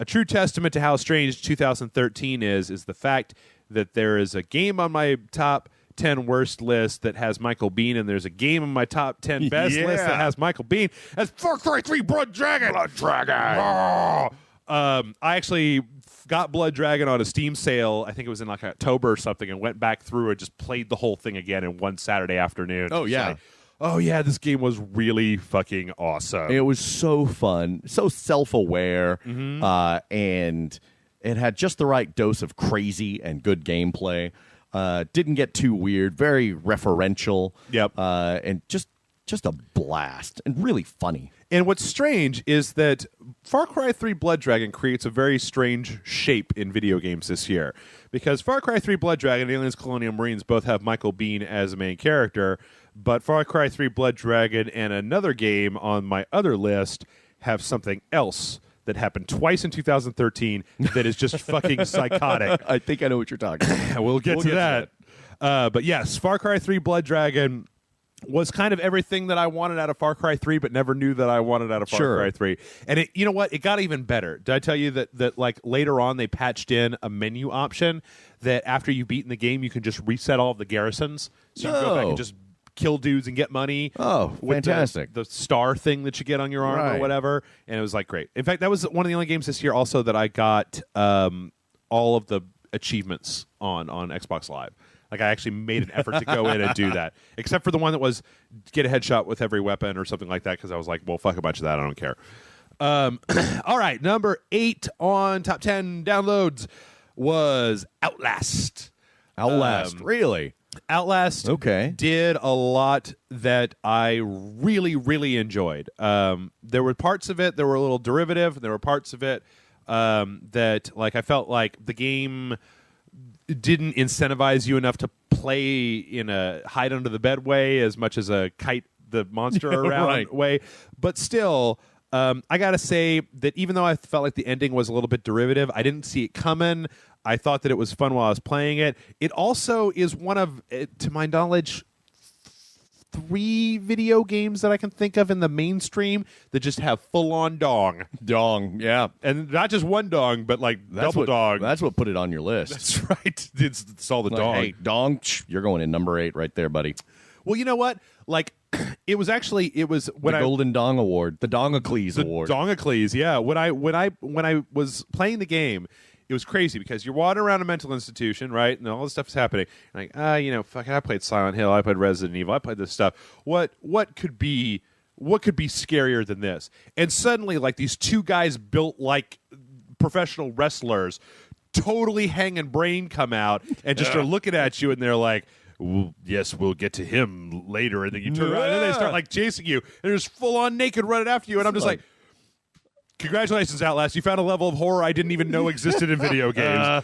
true testament to how strange 2013 is the fact that there is a game on my top 10 worst list that has Michael Biehn, and there's a game in my top 10 best list that has Michael Biehn. That's Far Cry 3 Blood Dragon. I actually got Blood Dragon on a Steam sale. I think it was in like October or something, and went back through and just played the whole thing again in one Saturday afternoon. Oh, yeah. This game was really fucking awesome. It was so fun, so self-aware, and it had just the right dose of crazy and good gameplay. Didn't get too weird, very referential. Yep. And just a blast and really funny. And what's strange is that Far Cry 3 Blood Dragon creates a very strange shape in video games this year. Because Far Cry 3 Blood Dragon and Aliens Colonial Marines both have Michael Biehn as a main character, but Far Cry 3 Blood Dragon and another game on my other list have something else that happened twice in 2013 that is just fucking psychotic. I think I know what you're talking about. We'll get to that. But yes, Far Cry 3 Blood Dragon was kind of everything that I wanted out of Far Cry 3, but never knew that I wanted out of Far Cry 3. And you know what? It got even better. Did I tell you that like later on they patched in a menu option that after you've beaten the game, you can just reset all of the garrisons. So you can go back and just kill dudes and get money. Oh, fantastic. The star thing that you get on your arm or whatever. And it was like great. In fact, that was one of the only games this year also that I got all of the achievements on Xbox Live. Like, I actually made an effort to go in and do that. Except for the one that was get a headshot with every weapon or something like that, because I was like, well, fuck a bunch of that. I don't care. All right, number 8 on top 10 downloads was Outlast. Really? Outlast did a lot that I really, really enjoyed. There were parts of it that were a little derivative. There were parts of it that, like, I felt like the game didn't incentivize you enough to play in a hide under the bed way as much as a kite the monster around way. But still, I got to say that even though I felt like the ending was a little bit derivative, I didn't see it coming. I thought that it was fun while I was playing it. It also is one of, to my knowledge, 3 video games that I can think of in the mainstream that just have full-on dong. Dong, yeah. And not just one dong, but like double dong. That's what put it on your list. That's right. It's all the dong. Hey, dong, you're going in number 8 right there, buddy. Well, you know what? Like, it was when the Golden Dong Award, the Dongacles Award. Dongacles, yeah. When I was playing the game, it was crazy because you're wandering around a mental institution, right? And all this stuff is happening. And like, fuck, I played Silent Hill, I played Resident Evil, I played this stuff. What could be scarier than this? And suddenly, like, these 2 guys built like professional wrestlers, totally hanging brain come out and just are looking at you, and they're like, well, yes, we'll get to him later. And then you turn around and they start like chasing you, and they're just full on naked running after you. And I'm just like Congratulations, Outlast. You found a level of horror I didn't even know existed in video games.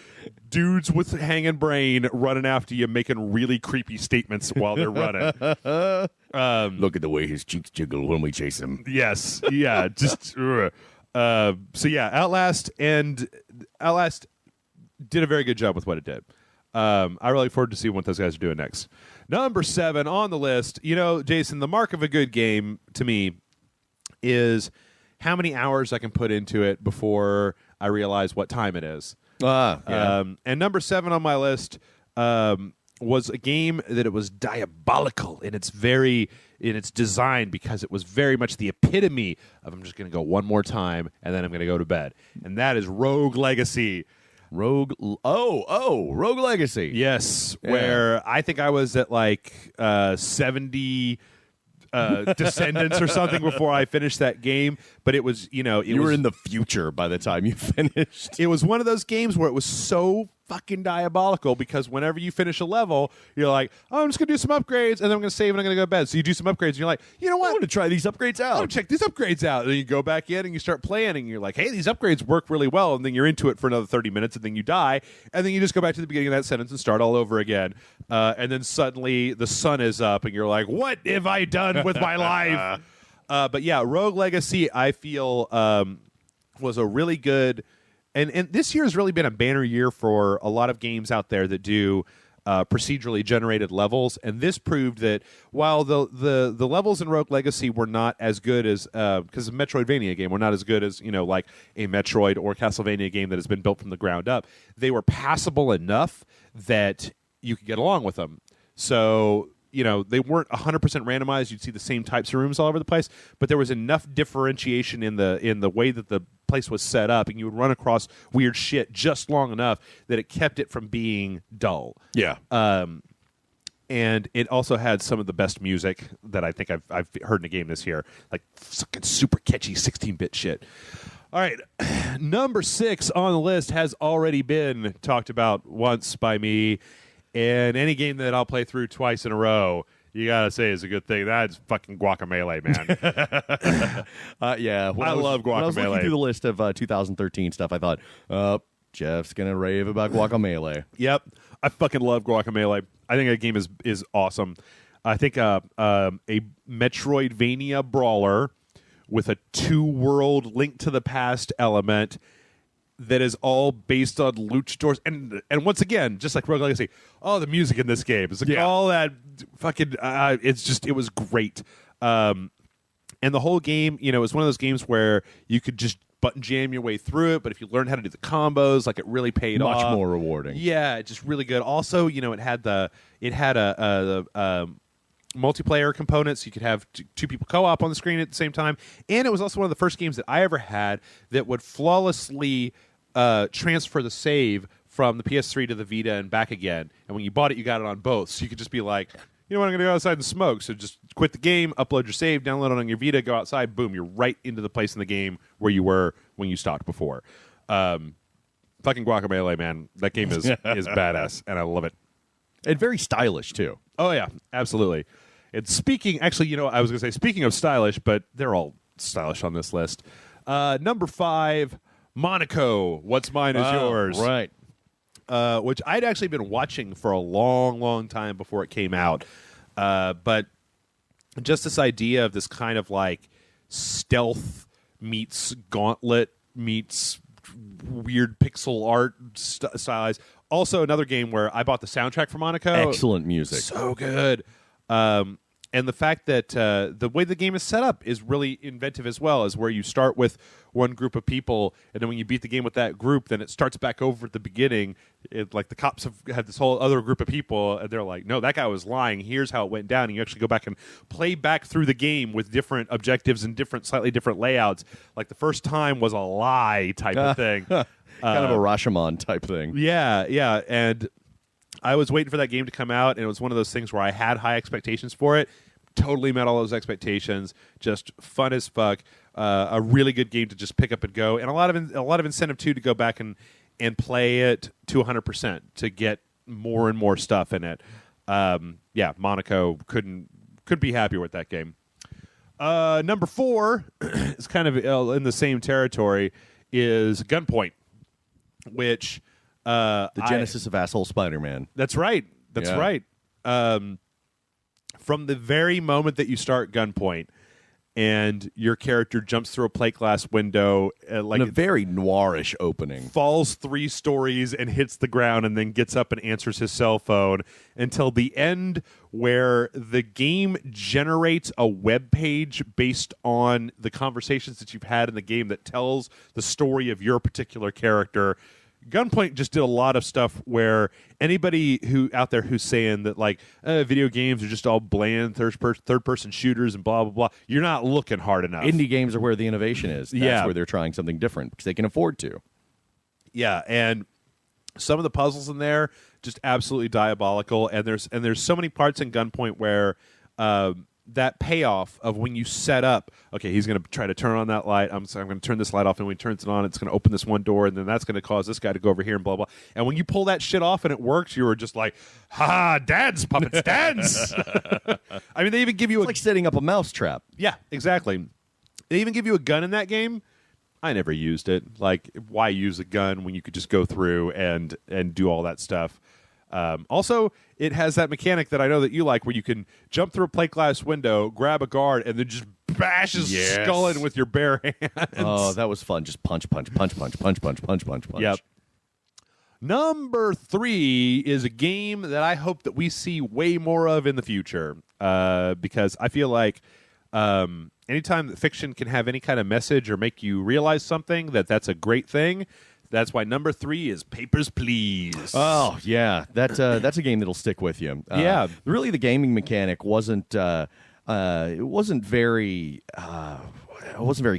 Dudes with hanging brain running after you, making really creepy statements while they're running. Look at the way his cheeks jiggle when we chase him. Yes. Yeah. Just. So yeah, Outlast did a very good job with what it did. I really look forward to seeing what those guys are doing next. Number 7 on the list. You know, Jason, the mark of a good game to me is how many hours I can put into it before I realize what time it is. Yeah. And number 7 on my list was a game that it was diabolical in its design, because it was very much the epitome of I'm just going to go one more time and then I'm going to go to bed. And that is Rogue Legacy. Rogue Legacy. Yes, Yeah. where I think I was at like 70 descendants or something before I finished that game. But it was, you were in the future by the time you finished. It was one of those games where it was so fucking diabolical, because whenever you finish a level, you're like, oh, I'm just going to do some upgrades, and then I'm going to save and I'm going to go to bed. So you do some upgrades, and you're like, you know I what? want to try these upgrades I want out. to check these upgrades out. And then you go back in and you start playing, and you're like, hey, these upgrades work really well. And then you're into it for another 30 minutes, and then you die. And then you just go back to the beginning of that sentence and start all over again. And then suddenly the sun is up, and you're like, what have I done with my life? But yeah, Rogue Legacy, I feel, was a really good... And this year has really been a banner year for a lot of games out there that do procedurally generated levels. And this proved that while the levels in Rogue Legacy were not as good as because a Metroidvania game were not as good as like a Metroid or Castlevania game that has been built from the ground up, they were passable enough that you could get along with them. So they weren't 100% randomized. You'd see the same types of rooms all over the place, but there was enough differentiation in the way that the place was set up, and you would run across weird shit just long enough that it kept it from being dull. Yeah. And it also had some of the best music that I think I've heard in a game this year, like fucking super catchy 16-bit shit. All right, number 6 on the list has already been talked about once by me. And any game that I'll play through twice in a row, you gotta say is a good thing. That's fucking Guacamelee, man. Yeah. I love When I was Guacamelee. looking through the list of 2013 stuff, I thought, Jeff's going to rave about Guacamelee. Yep, I fucking love Guacamelee. I think that game is awesome. I think a Metroidvania brawler with a 2-world Link to the Past element that is all based on luchadors, and once again, just like Rogue Legacy, the music in this game is like all that fucking. It was great, and the whole game, it was one of those games where you could just button jam your way through it, but if you learn how to do the combos, like it really paid off. Much more rewarding. Yeah, just really good. Also, it had a multiplayer components. So you could have two people co-op on the screen at the same time, and it was also one of the first games that I ever had that would flawlessly transfer the save from the PS3 to the Vita and back again. And when you bought it, you got it on both, so you could just be like, you know what, I'm going to go outside and smoke. So just quit the game, upload your save, download it on your Vita, go outside, boom, you're right into the place in the game where you were when you stopped before. Fucking Guacamelee, man, that game is badass, and I love it. And very stylish, too. Oh, yeah, absolutely. And speaking of stylish, but they're all stylish on this list. Number 5, Monaco. What's mine is yours. Right. Which I'd actually been watching for a long, long time before it came out. But just this idea of this kind of like stealth meets Gauntlet meets weird pixel art stylized. Also, another game where I bought the soundtrack for Monaco. Excellent music. So good. And the fact that the way the game is set up is really inventive as well, is where you start with one group of people, and then when you beat the game with that group, then it starts back over at the beginning. Like the cops have had this whole other group of people, and they're like, no, that guy was lying. Here's how it went down. And you actually go back and play back through the game with different objectives and slightly different layouts. Like the first time was a lie type of thing. Kind of a Rashomon type thing. Yeah. And I was waiting for that game to come out, and it was one of those things where I had high expectations for it. Totally met all those expectations. Just fun as fuck. A really good game to just pick up and go, and a lot of incentive too to go back and play it to 100% to get more and more stuff in it. Monaco couldn't be happier with that game. Number 4 is kind of in the same territory, is Gunpoint, which The genesis of asshole Spider-Man. That's right. That's Yeah. right. From the very moment that you start Gunpoint, and your character jumps through a plate glass window, like And a very noirish opening. falls 3 stories and hits the ground, and then gets up and answers his cell phone until the end, where the game generates a web page based on the conversations that you've had in the game that tells the story of your particular character. Gunpoint just did a lot of stuff where anybody who out there who's saying that like video games are just all bland third person shooters and blah blah blah, you're not looking hard enough. Indie games are where the innovation is. That's Yeah. where they're trying something different because they can afford to. Yeah, and some of the puzzles in there just absolutely diabolical. And there's so many parts in Gunpoint where that payoff of when you set up, okay, he's going to try to turn on that light. I'm going to turn this light off, and when he turns it on, it's going to open this one door, and then that's going to cause this guy to go over here and blah blah. And when you pull that shit off and it works, you were just like, ha, dance puppets, dance. I mean, they even give you It's like setting up a mousetrap. yeah, exactly. They even give you a gun in that game. I never used it. Like, why use a gun when you could just go through and do all that stuff? Also, it has that mechanic that I know that you like, where you can jump through a plate glass window, grab a guard, and then just bash his skull in with your bare hands. Oh, that was fun. Just punch, punch, punch, punch, punch, punch, punch, punch, punch. Yep. Number 3 is a game that I hope that we see way more of in the future, because I feel like anytime that fiction can have any kind of message or make you realize something, that's a great thing. That's why number 3 is Papers, Please. Oh yeah, that's a game that'll stick with you. Yeah. Really, the gaming mechanic wasn't very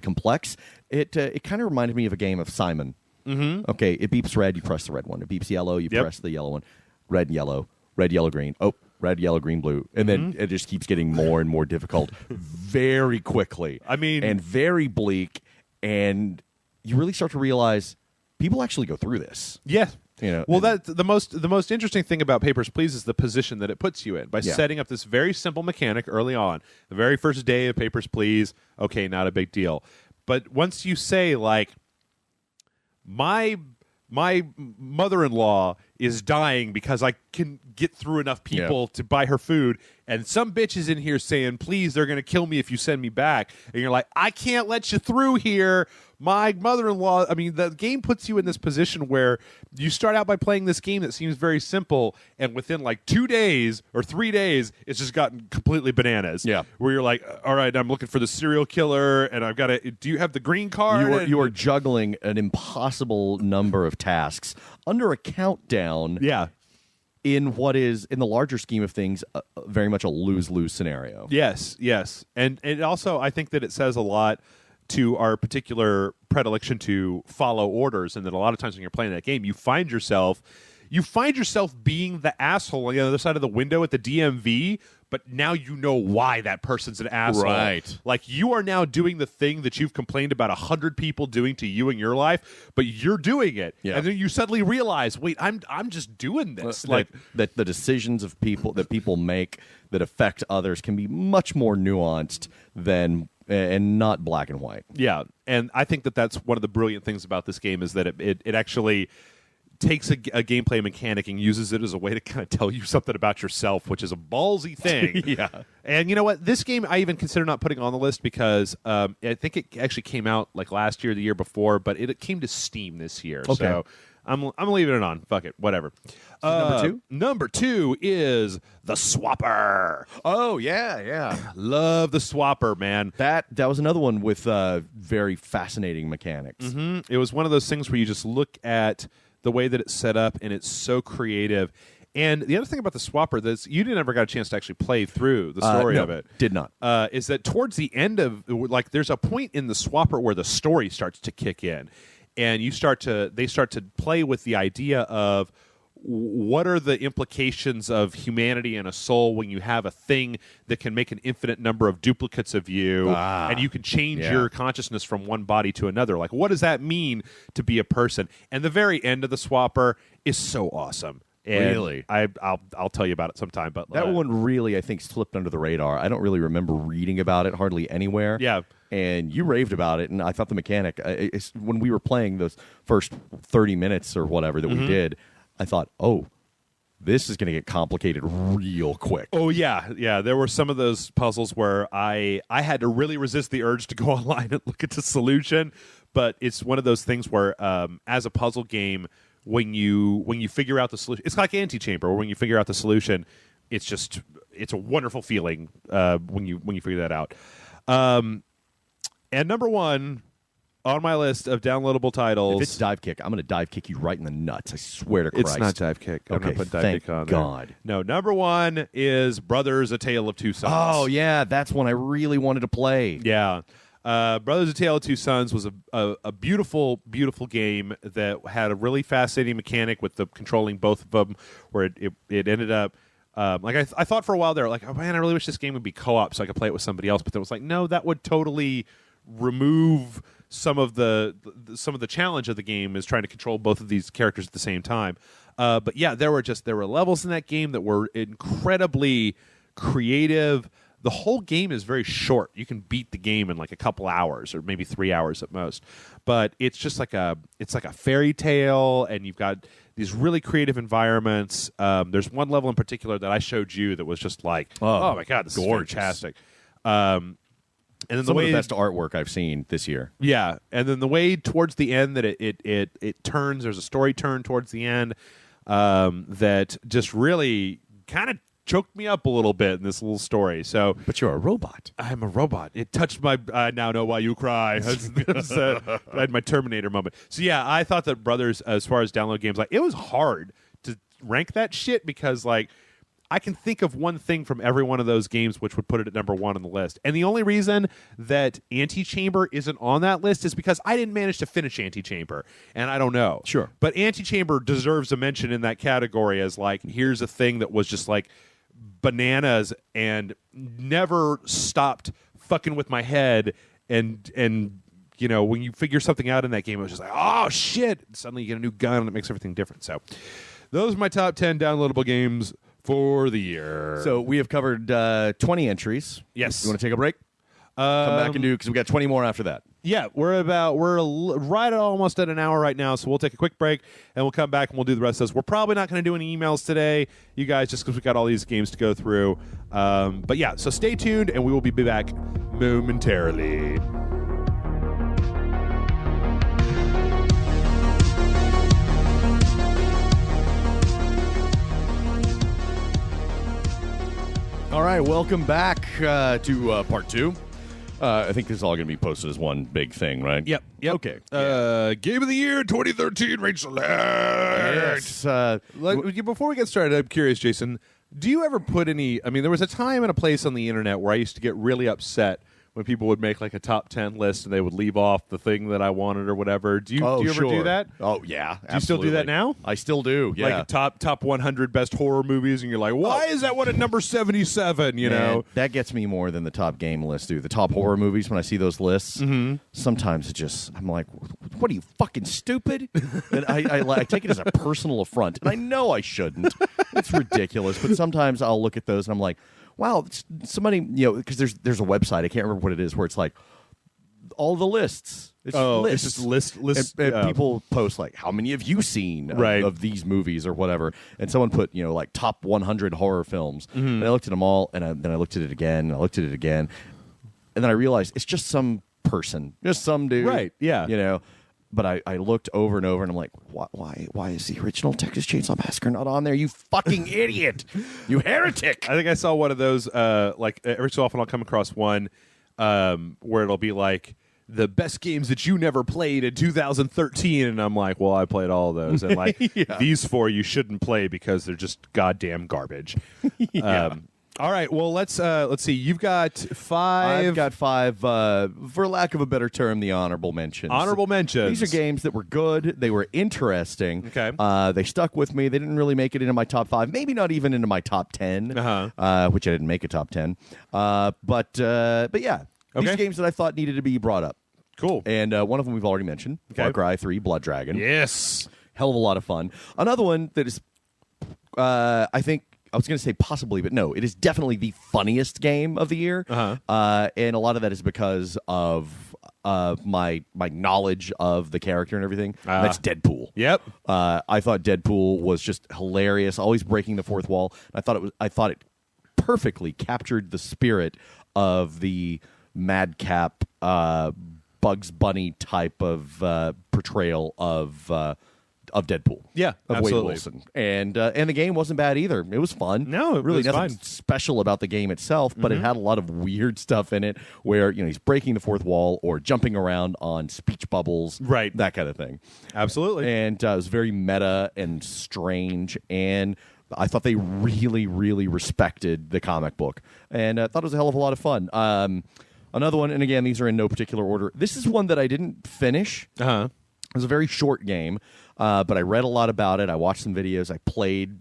complex. It kind of reminded me of a game of Simon. Mm-hmm. Okay, it beeps red, you press the red one. It beeps yellow, you press the yellow one. Red, yellow, green. Oh, red, yellow, green, blue, and then it just keeps getting more and more difficult very quickly. I mean, and very bleak, and you really start to realize people actually go through this. Yeah. You know, well, and- that's the most interesting thing about Papers, Please is the position that it puts you in by setting up this very simple mechanic early on. The very first day of Papers, Please, okay, not a big deal. But once you say, like, my mother-in-law is dying because I can get through enough people to buy her food, and some bitch is in here saying, please, they're going to kill me if you send me back. And you're like, I can't let you through here. My mother-in-law, I mean, the game puts you in this position where you start out by playing this game that seems very simple, and within like 2 days or 3 days, it's just gotten completely bananas. Yeah. Where you're like, all right, I'm looking for the serial killer, and I've got to, do you have the green card? You are juggling an impossible number of tasks under a countdown. Yeah. In what is, in the larger scheme of things, very much a lose-lose scenario. Yes, yes. And it also, I think that it says a lot to our particular predilection to follow orders, and that a lot of times when you're playing that game, you find yourself being the asshole on the other side of the window at the DMV, but now you know why that person's an asshole. Right. Like, you are now doing the thing that you've complained about 100 people doing to you in your life, but you're doing it. Yeah. And then you suddenly realize, wait, I'm just doing this. That the decisions of people that people make that affect others can be much more nuanced than and not black and white. Yeah, and I think that that's one of the brilliant things about this game is that it actually takes a gameplay mechanic and uses it as a way to kind of tell you something about yourself, which is a ballsy thing. Yeah. And you know what? This game I even consider not putting on the list because I think it actually came out like last year or the year before, but it came to Steam this year. Okay. So I'm leaving it on. Fuck it. Whatever. Number 2? Number 2 is The Swapper. Oh, yeah. Love The Swapper, man. That was another one with very fascinating mechanics. Mm-hmm. It was one of those things where you just look at the way that it's set up, and it's so creative. And the other thing about The Swapper that you never got a chance to actually play through the story No, of it. did not. Is that towards the end of, like, there's a point in The Swapper where the story starts to kick in, and they start to play with the idea of what are the implications of humanity and a soul when you have a thing that can make an infinite number of duplicates of you, and you can change your consciousness from one body to another. Like, what does that mean to be a person? And the very end of The Swapper is so awesome. And Really? I'll tell you about it sometime. But That one really, I think, slipped under the radar. I don't really remember reading about it hardly anywhere. Yeah. And you raved about it, and I thought the mechanic, when we were playing those first 30 minutes or whatever that we did, I thought, oh, this is going to get complicated real quick. Oh yeah. There were some of those puzzles where I had to really resist the urge to go online and look at the solution. But it's one of those things where, as a puzzle game, when you figure out the solution, it's like Antechamber, where when you figure out the solution, it's a wonderful feeling when you figure that out. And number one on my list of downloadable titles, If it's Dive Kick, I'm going to dive kick you right in the nuts. I swear to Christ. it's not Dive Kick. I'm Okay, not putting Dive thank Kick on God. there. No, number one is Brothers: A Tale of Two Sons. Oh, yeah, that's one I really wanted to play. Yeah. Brothers: A Tale of Two Sons was a beautiful, beautiful game that had a really fascinating mechanic with the controlling both of them, where it ended up I thought for a while there, like, oh man, I really wish this game would be co-op so I could play it with somebody else. But then it was like, no, that would totally remove some of the challenge of the game is trying to control both of these characters at the same time. But yeah, there were levels in that game that were incredibly creative. The whole game is very short. You can beat the game in like a couple hours or maybe 3 hours at most. But it's just like a fairy tale, and you've got these really creative environments. There's one level in particular that I showed you that was just like, oh my god, this gorgeous. is fantastic. And then Some the way of the best artwork I've seen this year. yeah, and then the way towards the end that it turns, there's a story turn towards the end that just really kind of choked me up a little bit in this little story. So, But you're a robot. I'm a robot. It touched my. I now know why you cry. I had my Terminator moment. So yeah, I thought that Brothers, as far as download games, like it was hard to rank that shit because like I can think of one thing from every one of those games which would put it at number one on the list. And the only reason that Antechamber isn't on that list is because I didn't manage to finish Antechamber, and I don't know. Sure. But Antechamber deserves a mention in that category as like, here's a thing that was just like bananas and never stopped fucking with my head, and you know, when you figure something out in that game, it was just like, oh shit, suddenly you get a new gun and it makes everything different. So those are my top 10 downloadable games for the year. So we have covered 20 entries. Yes. You want to take a break? Come back and do, because we got 20 more after that. Yeah, we're right at almost at an hour right now, so we'll take a quick break and we'll come back and we'll do the rest of this. We're probably not going to do any emails today, you guys, just because we've got all these games to go through. But yeah, so stay tuned and we will be back momentarily. All right, welcome back to part two. I think this is all going to be posted as one big thing, right? Yep. Okay. Game of the Year 2013 Rachel Yes. Before we get started, I'm curious, Jason, do you ever put any... I mean, there was a time and a place on the internet where I used to get really upset when people would make like a top 10 list and they would leave off the thing that I wanted or whatever. Do you ever do that? Oh, yeah. Do you still do that now? I still do, yeah. Like top 100 best horror movies, and you're like, why is that one at number 77, you Man, know? that gets me more than the top game list, dude. The top horror movies, when I see those lists, sometimes it just, I'm like, what are you, fucking stupid? And I take it as a personal affront, and I know I shouldn't. It's ridiculous, but sometimes I'll look at those and I'm like, wow, somebody, you know, because there's a website, I can't remember what it is, where it's like all the lists. It's lists. It's just list. And people post like, how many have you seen of these movies or whatever? And someone put, you know, like top 100 horror films. And I looked at them all, and then I looked at it again, and I looked at it again, and then I realized it's just some person, just some dude, Right, yeah. you know. But I looked over and over, and I'm like, why is the original Texas Chainsaw Massacre not on there? You fucking idiot! You heretic! I think I saw one of those, like every so often I'll come across one where it'll be like, the best games that you never played in 2013, and I'm like, well, I played all of those, and like these four you shouldn't play because they're just goddamn garbage. All right, well let's see. You've got 5. I've got 5. For lack of a better term, the honorable mentions. Honorable mentions. These are games that were good. They were interesting. Okay. They stuck with me. They didn't really make it into my top 5. Maybe not even into my top 10. Which I didn't make a top 10. But yeah. These are games that I thought needed to be brought up. Cool. And one of them we've already mentioned. Okay. Far Cry 3 Blood Dragon. Yes. Hell of a lot of fun. Another one that is I think I was going to say possibly, but no, it is definitely the funniest game of the year. And a lot of that is because of my my knowledge of the character and everything. That's Deadpool. Yep. I thought Deadpool was just hilarious, always breaking the fourth wall. I thought it perfectly captured the spirit of the madcap Bugs Bunny type of portrayal of Deadpool. Yeah, of absolutely. Wade Wilson, and the game wasn't bad either. It was fun. No, it really was nothing fine. special about the game itself, but it had a lot of weird stuff in it, where he's breaking the fourth wall or jumping around on speech bubbles, Right. that kind of thing. Absolutely. And it was very meta and strange, and I thought they really, really respected the comic book, and I thought it was a hell of a lot of fun. Another one, and again, these are in no particular order. This is one that I didn't finish. Uh-huh. It was a very short game, but I read a lot about it. I watched some videos. I played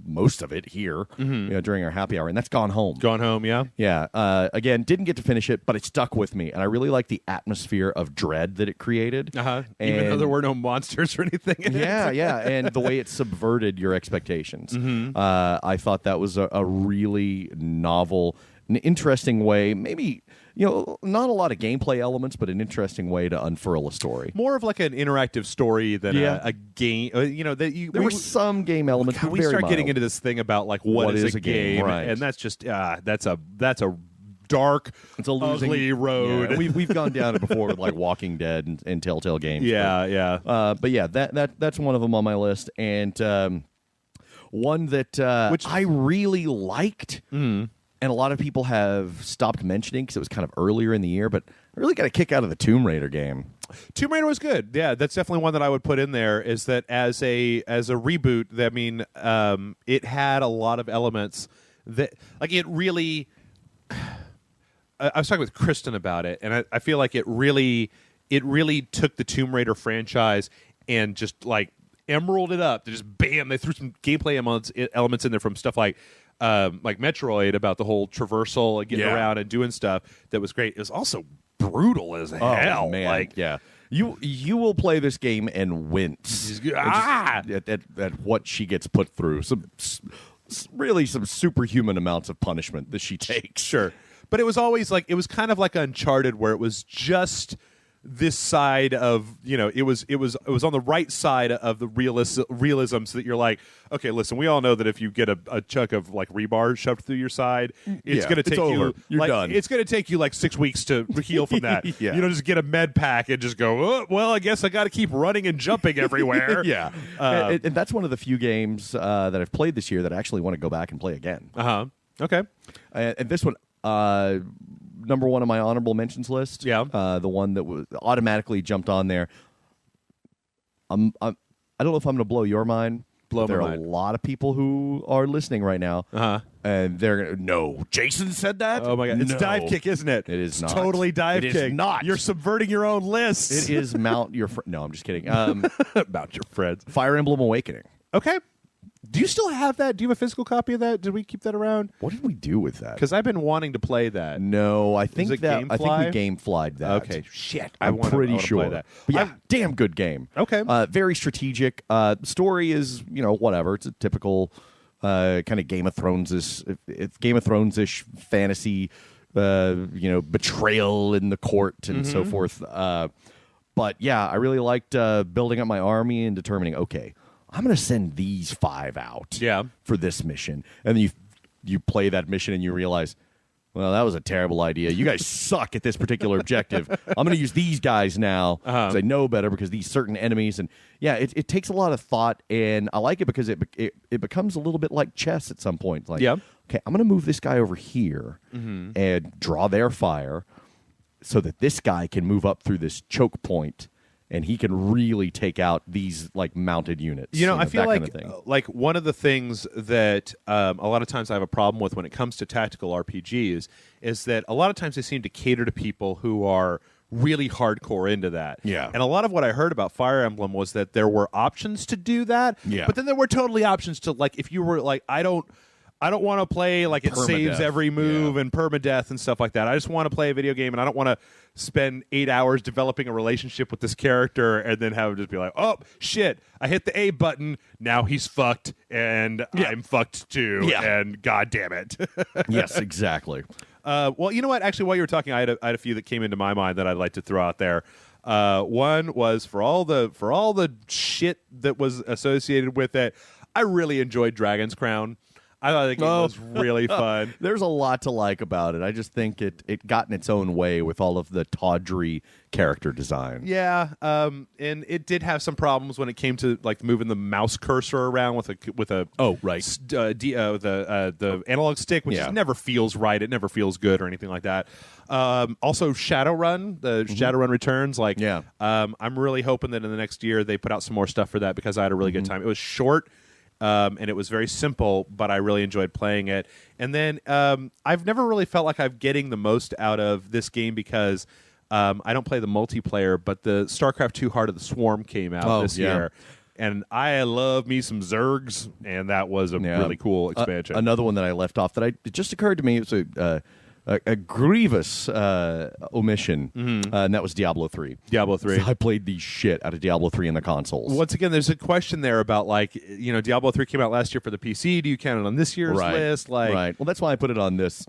most of it here during our happy hour, and that's Gone Home. Gone Home, yeah. Yeah. Again, didn't get to finish it, but it stuck with me, and I really like the atmosphere of dread that it created. Uh-huh. Even though there were no monsters or anything in it. Yeah, and the way it subverted your expectations. I thought that was a really novel, an interesting way, maybe, not a lot of gameplay elements, but an interesting way to unfurl a story. More of like an interactive story than Yeah. a game. There were some game elements, God, but we very start getting mild. into this thing about like what is a game, right. and that's just that's a dark, It's a losing ugly road. Yeah, we've gone down it before with like Walking Dead and Telltale games. yeah. But yeah, that's one of them on my list, and one that Which- I really liked, and a lot of people have stopped mentioning because it was kind of earlier in the year. But I really got a kick out of the Tomb Raider game. Tomb Raider was good. Yeah, that's definitely one that I would put in there. Is that as a reboot? I mean, it had a lot of elements that like it really. I was talking with Kristen about it, and I feel like it really took the Tomb Raider franchise and just like emerald it up. They just bam, they threw some gameplay elements in there from stuff like Metroid about the whole traversal and getting Yeah. around and doing stuff. That was great. It was also brutal as hell. Oh, man. Like, yeah. You will play this game and wince Just- ah! at what she gets put through. Really some superhuman amounts of punishment that she takes. Sure. But it was always like, it was kind of like Uncharted, where it was just this side of, it was on the right side of the realism, so that you're like, okay, listen, we all know that if you get a chunk of like rebar shoved through your side, it's Yeah, going to take it's over. You're like, done. It's going to take you like 6 weeks to heal from that. Yeah. Just get a med pack and just go, oh, well, I guess I got to keep running and jumping everywhere. Yeah. And that's one of the few games that I've played this year that I actually want to go back and play again. Uh-huh. Okay. And this one, number one on my honorable mentions list. Yeah. The one that was automatically jumped on there. I don't know if I'm going to blow your mind. Blow but there my are mind. a lot of people who are listening right now. Uh-huh. And they're going to, no, Jason said that? Oh my God. It's No. Dive Kick, isn't it? It is It's not. totally Dive It Kick. is not. You're subverting your own lists. It is Mount Your Friend. No, I'm just kidding. About your friends. Fire Emblem Awakening. Okay. Do you still have that? Do you have a physical copy of that? Did we keep that around? What did we do with that? Because I've been wanting to play that. No, I think it I think we Gamefly? gameflied that. Okay. Shit. I'm pretty sure. Play that. But yeah, damn good game. Okay. Very strategic. Story is, whatever. It's a typical kind of Game of Thrones-ish, Game of Thrones-ish fantasy, betrayal in the court and so forth. But yeah, I really liked building up my army and determining, okay, I'm going to send these 5 out Yeah. for this mission. And then you play that mission and you realize, well, that was a terrible idea. You guys suck at this particular objective. I'm going to use these guys now because I know better because these certain enemies. And yeah, it takes a lot of thought, and I like it because it becomes a little bit like chess at some point. Like, Yeah. okay, I'm going to move this guy over here and draw their fire so that this guy can move up through this choke point. And he can really take out these like mounted units. I feel that like kind of thing. like one of the things that a lot of times I have a problem with when it comes to tactical RPGs is that a lot of times they seem to cater to people who are really hardcore into that. Yeah. And a lot of what I heard about Fire Emblem was that there were options to do that. Yeah. But then there were totally options to, like, if you were like, I don't I don't want to play like it saves Permadeath, every move and permadeath and stuff like that. I just want to play a video game, and I don't want to spend 8 hours developing a relationship with this character and then have it just be like, oh, shit, I hit the A button, now he's fucked, and I'm fucked too, and god damn it. Yes, exactly. Well, you know what? Actually, while you were talking, I had a few that came into my mind that I'd like to throw out there. One was for all the shit that was associated with it, I really enjoyed Dragon's Crown. I thought the game was really fun. There's a lot to like about it. I just think it got in its own way with all of the tawdry character design. Yeah, and it did have some problems when it came to like moving the mouse cursor around with a the analog stick, which just never feels right. It never feels good or anything like that. Also, Shadowrun, the Shadowrun Returns. I'm really hoping that in the next year they put out some more stuff for that because I had a really good time. It was short. And it was very simple, but I really enjoyed playing it. And then I've never really felt like I'm getting the most out of this game because I don't play the multiplayer, but the StarCraft 2 Heart of the Swarm came out this year. And I love me some Zergs, and that was a really cool expansion. Another one that I left off it just occurred to me, it was a grievous omission, and that was Diablo 3. Diablo 3. I played the shit out of Diablo 3 in the consoles. Once again, there's a question there about, like, Diablo 3 came out last year for the PC. Do you count it on this year's list? Right. Well, that's why I put it on this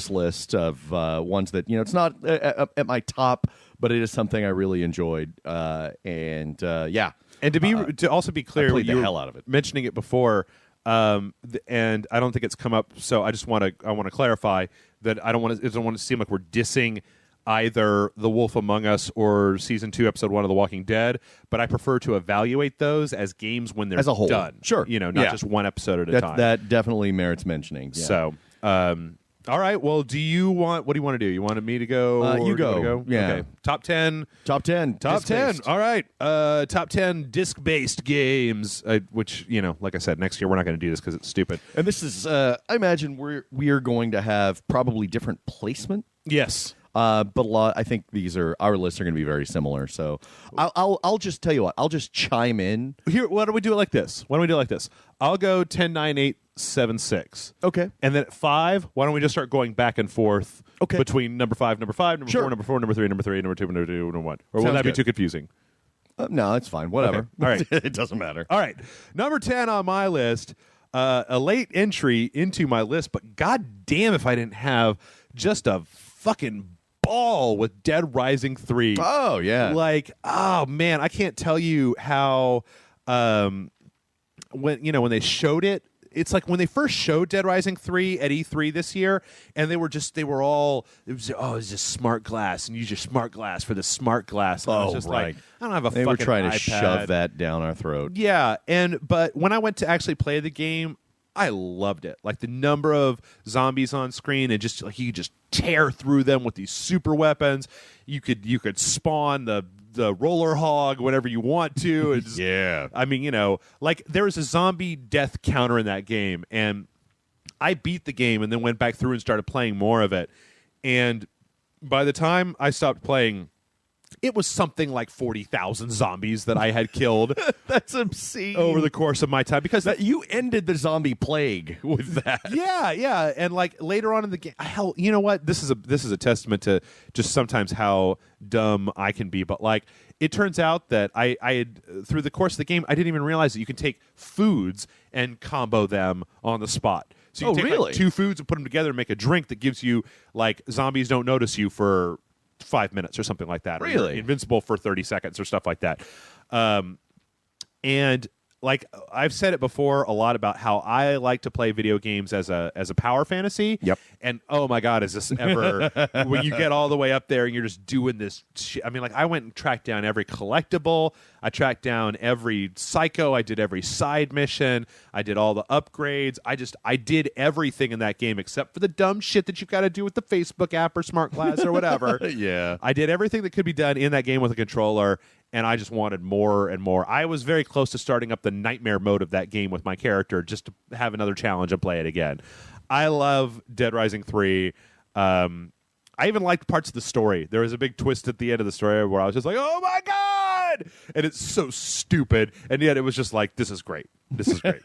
list of ones that, it's not at my top, but it is something I really enjoyed. And to also be clear, I played the hell out of it. Mentioning it before, and I don't think it's come up, so I want to clarify that I don't want to seem like we're dissing either The Wolf Among Us or Season 2, Episode 1 of The Walking Dead, but I prefer to evaluate those as games when they're as a whole. Done. Sure. Not just one episode at a time. That definitely merits mentioning. Yeah. So, all right, well, what do you want to do? You wanted me to go? You go. Yeah. Okay. Top 10. Top 10. Top 10. Disc-based. All right. Top 10 disc-based games, which, like I said, next year we're not going to do this because it's stupid. And this is, I imagine we are going to have probably different placement. Yes. But I think our lists are going to be very similar. So I'll just tell you what. I'll just chime in. Here, why don't we do it like this? I'll go 10, 9, 8, 7, 6. Okay. And then at 5, why don't we just start going back and forth between number 5, number 5, number 4, number 4, number 3, number 3, number 2, number 2, number 1. Or will that be too confusing? No, it's fine. Whatever. Okay. All right. It doesn't matter. All right. Number 10 on my list, a late entry into my list, but god damn if I didn't have just a fucking ball with Dead Rising 3. Oh, yeah. Like, oh, man, I can't tell you how when they showed it, it's like when they first showed Dead Rising 3 at E3 this year, and it was just smart glass, and use your smart glass for the smart glass. And I was just like, I don't have a they fucking were trying to iPad. shove that down our throat. Yeah, but when I went to actually play the game, I loved it. Like the number of zombies on screen, and just like you could just tear through them with these super weapons. You could spawn the roller hog whenever you want to. It's, yeah. I mean, like there was a zombie death counter in that game, and I beat the game and then went back through and started playing more of it. And by the time I stopped playing, it was something like 40,000 zombies that I had killed. That's obscene. Over the course of my time, because you ended the zombie plague with that. Yeah, and like later on in the game, hell, you know what? This is a testament to just sometimes how dumb I can be. But like, it turns out that I had, through the course of the game, I didn't even realize that you can take foods and combo them on the spot. So you can take like 2 foods and put them together and make a drink that gives you like zombies don't notice you for 5 minutes or something like that. Or really? you're invincible for 30 seconds or stuff like that. And like I've said it before a lot about how I like to play video games as a power fantasy. Yep. And oh my God, is this ever when you get all the way up there and you're just doing this shit. I mean, like I went and tracked down every collectible. I tracked down every psycho. I did every side mission. I did all the upgrades. I did everything in that game except for the dumb shit that you've got to do with the Facebook app or Smart Glass or whatever. Yeah. I did everything that could be done in that game with a controller, and I just wanted more and more. I was very close to starting up the nightmare mode of that game with my character just to have another challenge and play it again. I love Dead Rising 3. I even liked parts of the story. There was a big twist at the end of the story where I was just like, oh my God! And it's so stupid, and yet it was just like, this is great. This is great.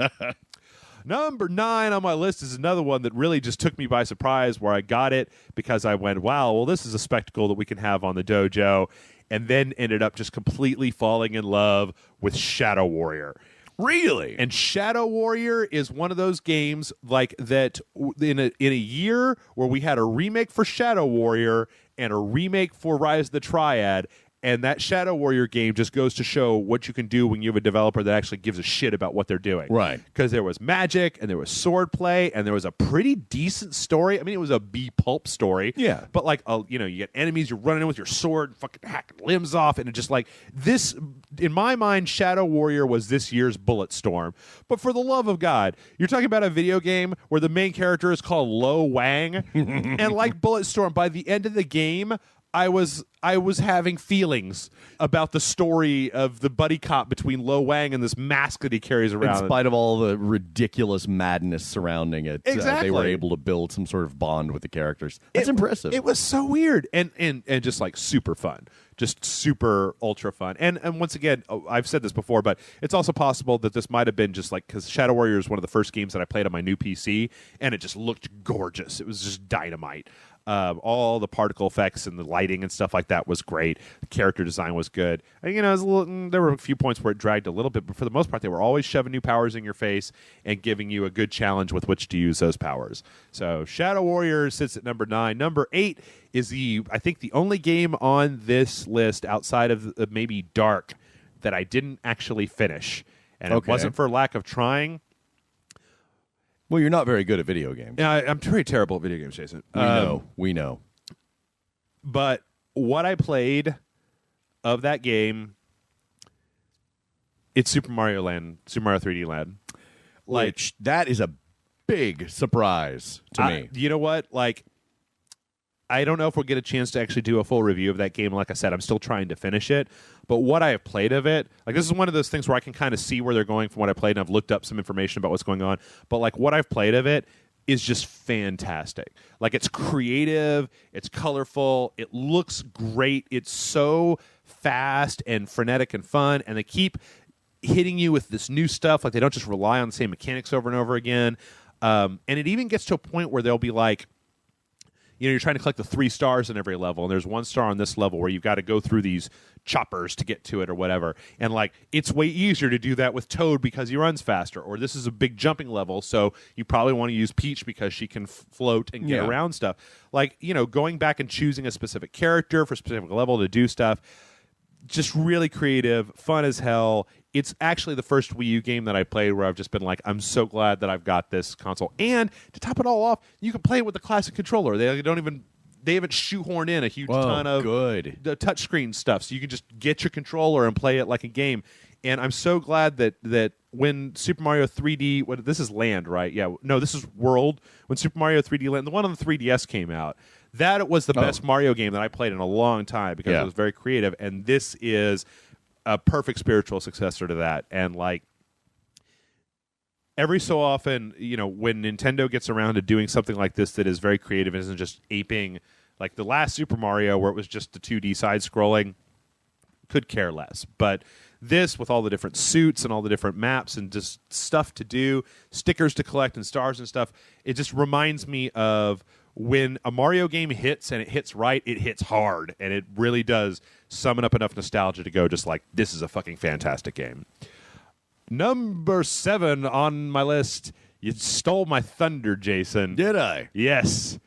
Number 9 on my list is another one that really just took me by surprise, where I got it because I went, wow, well, this is a spectacle that we can have on the dojo, and then ended up just completely falling in love with Shadow Warrior. Really? And Shadow Warrior is one of those games like that in a year where we had a remake for Shadow Warrior and a remake for Rise of the Triad, and that Shadow Warrior game just goes to show what you can do when you have a developer that actually gives a shit about what they're doing. Right. Because there was magic, and there was sword play, and there was a pretty decent story. I mean, it was a B-pulp story. Yeah. But, like, you get enemies, you're running in with your sword, fucking hacking limbs off, and it just, like, this, in my mind, Shadow Warrior was this year's Bulletstorm. But for the love of God, you're talking about a video game where the main character is called Lo Wang, and like Bulletstorm, by the end of the game, I was having feelings about the story of the buddy cop between Lo Wang and this mask that he carries around. In spite of all the ridiculous madness surrounding it, Exactly. they were able to build some sort of bond with the characters. That's impressive. It was so weird and just like super fun, just super ultra fun. And once again, I've said this before, but it's also possible that this might have been just like, because Shadow Warrior is one of the first games that I played on my new PC, and it just looked gorgeous. It was just dynamite. All the particle effects and the lighting and stuff like that was great. The character design was good. And, it was there were a few points where it dragged a little bit, but for the most part, they were always shoving new powers in your face and giving you a good challenge with which to use those powers. So Shadow Warrior sits at number 9. Number 8 is I think the only game on this list outside of maybe Dark that I didn't actually finish. And it wasn't for lack of trying. Well, you're not very good at video games. Yeah, I'm very terrible at video games, Jason. We know. But what I played of that game, it's Super Mario 3D Land. Which, that is a big surprise to me. You know what? Like, I don't know if we'll get a chance to actually do a full review of that game. Like I said, I'm still trying to finish it. But what I have played of it, like, this is one of those things where I can kind of see where they're going from what I played, and I've looked up some information about what's going on. But, like, what I've played of it is just fantastic. Like, it's creative, it's colorful, it looks great, it's so fast and frenetic and fun, and they keep hitting you with this new stuff. Like, they don't just rely on the same mechanics over and over again. And it even gets to a point where they'll be like, you're trying to collect the 3 stars in every level, and there's 1 star on this level where you've got to go through these choppers to get to it or whatever. And, like, it's way easier to do that with Toad because he runs faster. Or this is a big jumping level, so you probably want to use Peach because she can float and get around stuff. Like, going back and choosing a specific character for a specific level to do stuff. Just really creative, fun as hell. It's actually the first Wii U game that I played where I've just been like, I'm so glad that I've got this console. And to top it all off, you can play it with the classic controller. They haven't shoehorned in a huge ton of the touchscreen stuff, so you can just get your controller and play it like a game. And I'm so glad that when Super Mario 3D, this is Land, right? Yeah, no, this is World. When Super Mario 3D Land, the one on the 3DS came out, that was the best Mario game that I played in a long time because it was very creative. And this is a perfect spiritual successor to that. And, like, every so often, when Nintendo gets around to doing something like this that is very creative and isn't just aping, like the last Super Mario where it was just the 2D side-scrolling, could care less. But this, with all the different suits and all the different maps and just stuff to do, stickers to collect and stars and stuff, it just reminds me of when a Mario game hits and it hits right, it hits hard. And it really does summon up enough nostalgia to go just like, this is a fucking fantastic game. Number 7 on my list, you stole my thunder, Jason. Did I? Yes,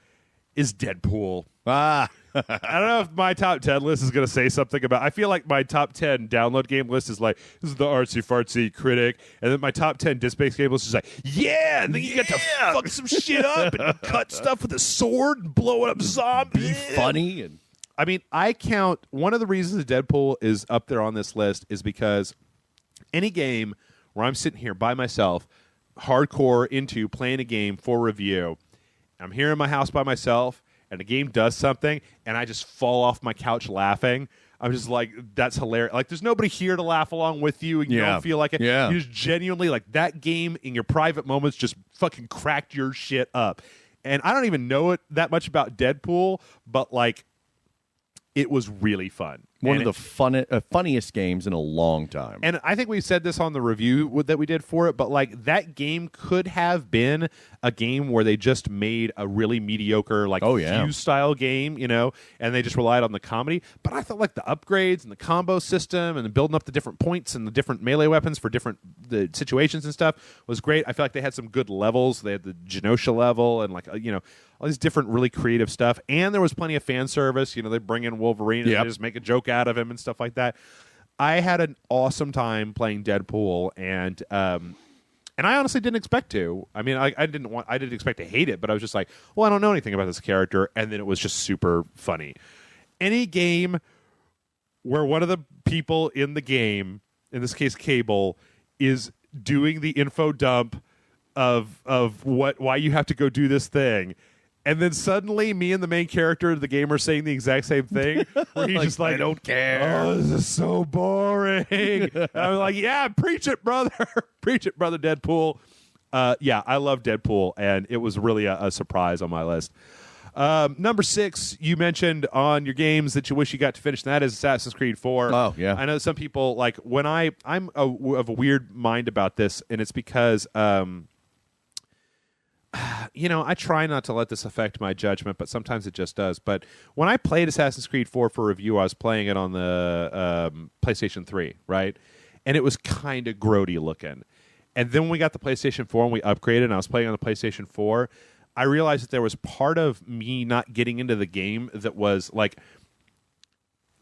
is Deadpool. Ah. I don't know if my top 10 list is going to say something about... I feel like my top 10 download game list is like, this is the artsy-fartsy critic, and then my top 10 disc-based game list is like, yeah, and then you get to fuck some shit up and cut stuff with a sword and blow up zombies. Be funny. And I mean, I count... One of the reasons Deadpool is up there on this list is because any game where I'm sitting here by myself, hardcore into playing a game for review, I'm here in my house by myself, and the game does something, and I just fall off my couch laughing. I'm just like, that's hilarious. Like, there's nobody here to laugh along with you, and you don't feel like it. Yeah. You just genuinely, like, that game in your private moments just fucking cracked your shit up. And I don't even know it that much about Deadpool, but, like, it was really fun. One of the funniest games in a long time. And I think we said this on the review that we did for it, but like that game could have been a game where they just made a really mediocre like Fuse style game, you know, and they just relied on the comedy. But I felt like the upgrades and the combo system and the building up the different points and the different melee weapons for the situations and stuff was great. I feel like they had some good levels. They had the Genosha level and like you know, all these different really creative stuff. And there was plenty of fan service. You know, they bring in Wolverine and they just make a joke out of him and stuff like that. I had an awesome time playing Deadpool, and I honestly didn't expect to. I mean, I didn't expect to hate it, but I was just like, well, I don't know anything about this character, and then it was just super funny. Any game where one of the people in the game, in this case Cable, is doing the info dump of why you have to go do this thing. And then suddenly, me and the main character of the game are saying the exact same thing. Where he's just like, I don't care. Oh, this is so boring. And I'm like, yeah, preach it, brother. Preach it, brother, Deadpool. Yeah, I love Deadpool, and it was really a surprise on my list. Number 6, you mentioned on your games that you wish you got to finish, and that is Assassin's Creed 4. Oh, yeah. I know some people, like, when I'm of a weird mind about this, and it's because... you know, I try not to let this affect my judgment, but sometimes it just does. But when I played Assassin's Creed 4 for review, I was playing it on the PlayStation 3, right? And it was kind of grody looking. And then when we got the PlayStation 4 and we upgraded and I was playing on the PlayStation 4, I realized that there was part of me not getting into the game that was like...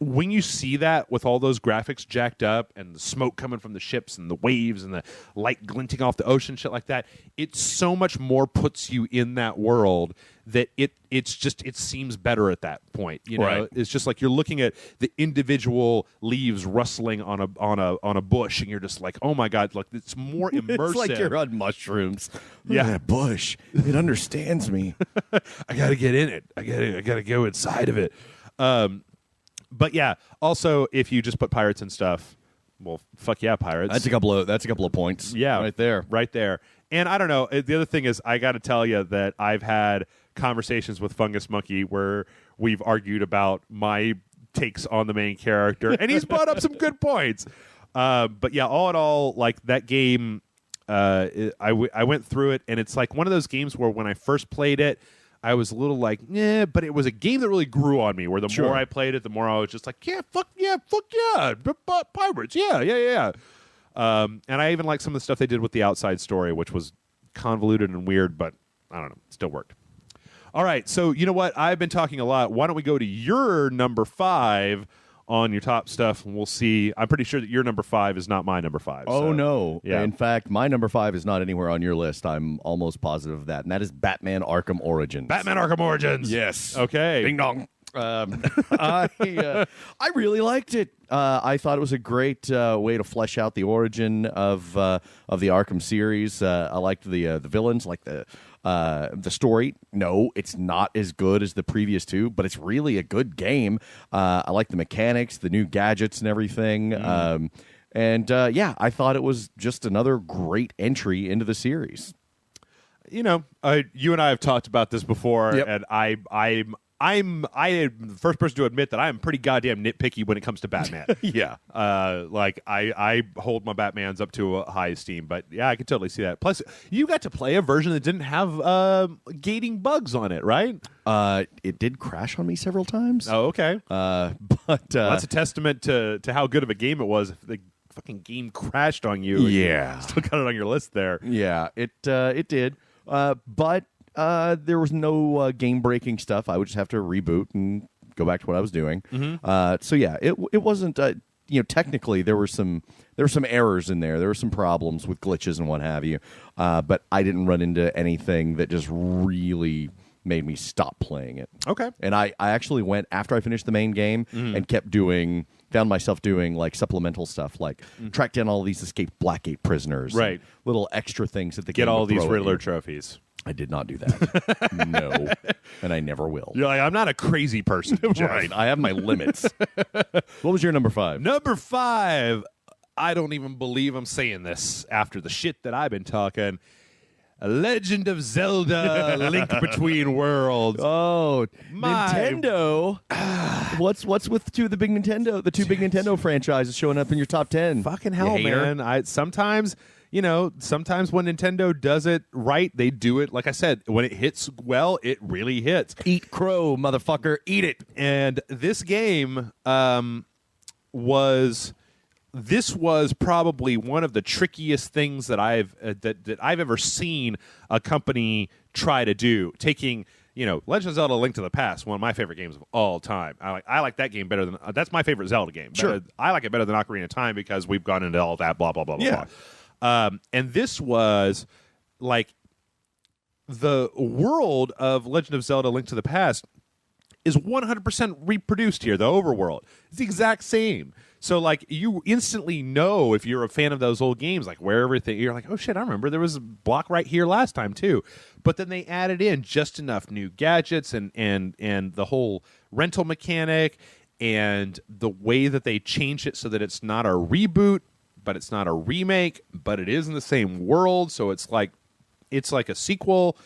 When you see that with all those graphics jacked up and the smoke coming from the ships and the waves and the light glinting off the ocean, shit like that, it so much more puts you in that world that it seems better at that point. You know, right. It's just like you're looking at the individual leaves rustling on a bush, and you're just like, oh my god, like it's more immersive. It's like you're on mushrooms. Yeah, that bush. It understands me. I got to get in it. I got to go inside of it. But yeah, also if you just put pirates and stuff, well, fuck yeah, pirates. That's a couple of points. Yeah, right there. And I don't know. The other thing is, I got to tell you that I've had conversations with Fungus Monkey where we've argued about my takes on the main character, and he's brought up some good points. But yeah, all in all, like that game, I went through it, and it's like one of those games where when I first played it, I was a little like, yeah, but it was a game that really grew on me, where the more I played it, the more I was just like, yeah, fuck yeah, pirates, yeah. And I even like some of the stuff they did with the outside story, which was convoluted and weird, but I don't know, it still worked. All right, so you know what? I've been talking a lot. Why don't we go to your number 5 on your top stuff, and we'll see. I'm pretty sure that your number 5 is not my number 5. Oh, so, no. Yeah. In fact, my number 5 is not anywhere on your list. I'm almost positive of that, and that is Batman Arkham Origins. Batman Arkham Origins. Yes. Okay. Ding dong. I really liked it. I thought it was a great way to flesh out the origin of the Arkham series. I liked the villains, like the story. No, it's not as good as the previous two, but it's really a good game. I like the mechanics, the new gadgets, and everything. Yeah, I thought it was just another great entry into the series. You know, you and I have talked about this before, Yep. and I am the first person to admit that I am pretty goddamn nitpicky when it comes to Batman. Yeah. Like I hold my Batmans up to a high esteem, but yeah, I can totally see that. Plus, you got to play a version that didn't have gating bugs on it, right? It did crash on me several times. Oh, okay. But That's a testament to how good of a game it was. If the fucking game crashed on you, and Yeah. you still got it on your list there. Yeah, it did. But there was no game-breaking stuff. I would just have to reboot and go back to what I was doing. So yeah, it wasn't. Technically there were some errors in there. There were some problems with glitches and what have you. But I didn't run into anything that just really made me stop playing it. Okay. And I actually went after I finished the main game and found myself doing like supplemental stuff, like track down all these escaped Blackgate prisoners, Right? and little extra things that the Get game all would these throw at Riddler you. trophies. I did not do that. No, and I never will. You're like, I'm not a crazy person, Jeff. Right, I have my limits. What was your number 5? Number 5. I don't even believe I'm saying this after the shit that I've been talking. A Legend of Zelda: Link Between Worlds. Oh, My- Nintendo. what's with the two big Nintendo franchises showing up in your top 10? Fucking hell, You hater. man. Sometimes when Nintendo does it right, they do it, like I said, when it hits well, it really hits. Eat crow, motherfucker. Eat it. And this game was probably one of the trickiest things that I've ever seen a company try to do. Taking Legend of Zelda: Link to the Past, one of my favorite games of all time. I like that game better than that's my favorite Zelda game. Sure. I like it better than Ocarina of Time because we've gone into all that blah blah blah blah Yeah. blah. And this was like the world of Legend of Zelda: Link to the Past is 100% reproduced here. The overworld is the exact same. So like you instantly know if you're a fan of those old games, like where everything you're like, oh shit, I remember there was a block right here last time too. But then they added in just enough new gadgets and the whole rental mechanic and the way that they changed it so that it's not a reboot, but it's not a remake, but it is in the same world. So it's like a sequel.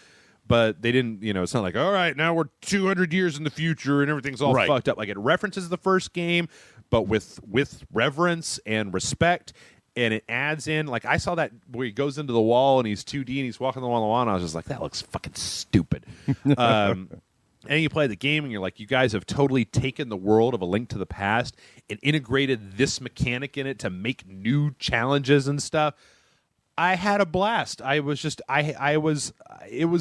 But they didn't, it's not like, all right, now we're 200 years in the future and everything's all Right. fucked up. Like it references the first game, but with reverence and respect, and it adds in, like I saw that where he goes into the wall and he's 2D and he's walking along the wall, and I was just like, that looks fucking stupid. And you play the game and you're like, you guys have totally taken the world of A Link to the Past and integrated this mechanic in it to make new challenges and stuff. I had a blast. It was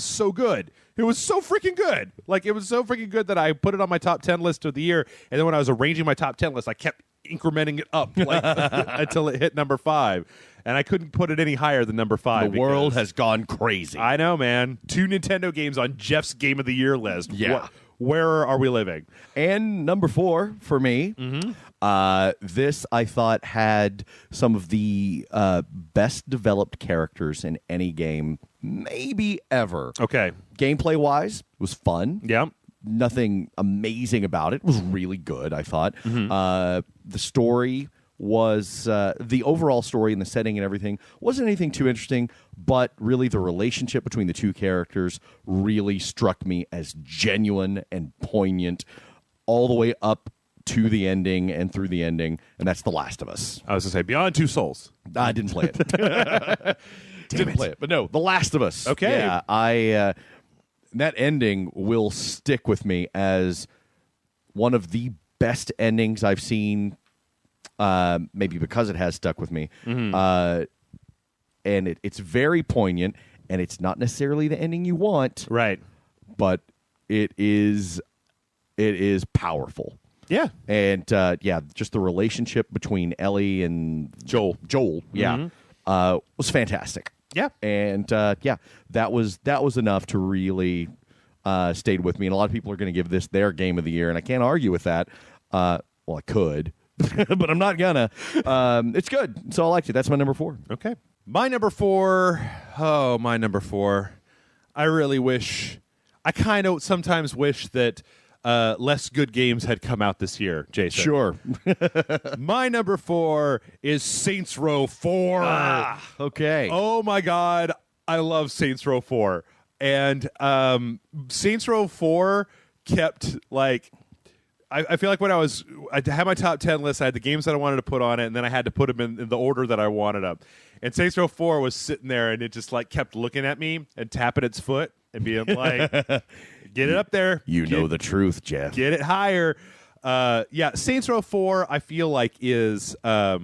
so good. It was so freaking good. Like, it was so freaking good that I put it on my top 10 list of the year. And then when I was arranging my top 10 list, I kept incrementing it up like until it hit number 5. And I couldn't put it any higher than number 5. The world has gone crazy. I know, man. 2 Nintendo games on Jeff's Game of the Year list. Yeah. Where are we living? And number 4 for me, this I thought had some of the best developed characters in any game, maybe ever. Okay. Gameplay wise, it was fun. Yeah. Nothing amazing about it. It was really good, I thought. The story was the overall story and the setting and everything wasn't anything too interesting, but really the relationship between the two characters really struck me as genuine and poignant all the way up to the ending and through the ending, and that's The Last of Us. I was going to say Beyond Two Souls. I didn't play it. Didn't play it, but no, The Last of Us. Okay. Yeah, that ending will stick with me as one of the best endings I've seen. Maybe because it has stuck with me, and it's very poignant, and it's not necessarily the ending you want, Right. but it is powerful. Yeah. And just the relationship between Ellie and Joel, was fantastic. Yeah. And that was enough to really stayed with me. And a lot of people are going to give this their game of the year, and I can't argue with that. Well, I could, but I'm not gonna. It's good, so I liked it. That's my number 4. Okay. My number 4. Oh, my number 4. I kind of sometimes wish that less good games had come out this year, Jason. Sure. My number 4 is Saints Row 4. Okay. Oh my God, I love Saints Row 4. And Saints Row 4 kept like I feel like when I had my top 10 list, I had the games that I wanted to put on it, and then I had to put them in the order that I wanted them. And Saints Row 4 was sitting there, and it just like kept looking at me and tapping its foot and being like, get it up there. You know the truth, Jeff. Get it higher. Saints Row 4, I feel like is... I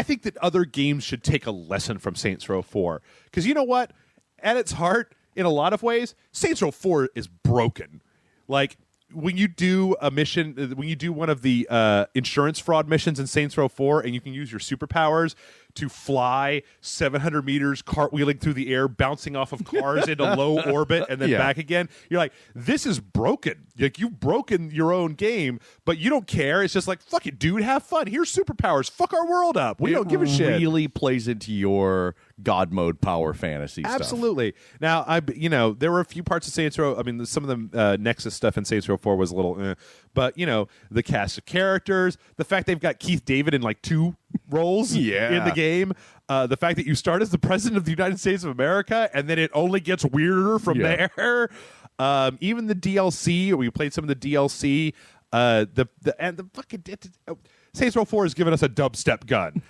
think that other games should take a lesson from Saints Row 4. Because you know what? At its heart, in a lot of ways, Saints Row 4 is broken. Like... when you do a mission, when you do one of the insurance fraud missions in Saints Row 4, and you can use your superpowers to fly 700 meters cartwheeling through the air, bouncing off of cars into low orbit and then back again, you're like, this is broken. Like, you've broken your own game, but you don't care. It's just like, fuck it, dude, have fun. Here's superpowers. Fuck our world up. We don't give a shit. It really plays into your God mode power fantasy stuff. Absolutely. Now, there were a few parts of Saints Row. I mean, some of the Nexus stuff in Saints Row 4 was a little, but the cast of characters, the fact they've got Keith David in like 2 roles Yeah. in the game. The fact that you start as the president of the United States of America, and then it only gets weirder from there. Even the DLC, we played some of the DLC. The fucking Saints Row 4 has given us a dubstep gun.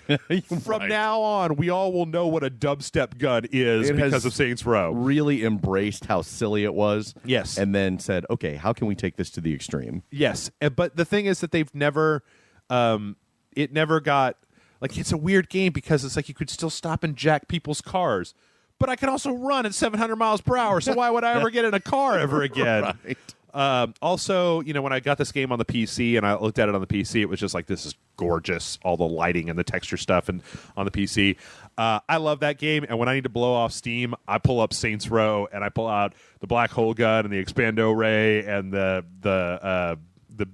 From now on, we all will know what a dubstep gun is because of Saints Row. Really embraced how silly it was. Yes. And then said, okay, how can we take this to the extreme? Yes, but the thing is that they've never, it never got, like, it's a weird game because it's like you could still stop and jack people's cars, but I can also run at 700 miles per hour, so why would I ever get in a car ever again? Right. Also, when I got this game on the PC and I looked at it on the PC, it was just like, this is gorgeous, all the lighting and the texture stuff and on the PC. I love that game, and when I need to blow off steam, I pull up Saints Row and I pull out the black hole gun and the expando ray and the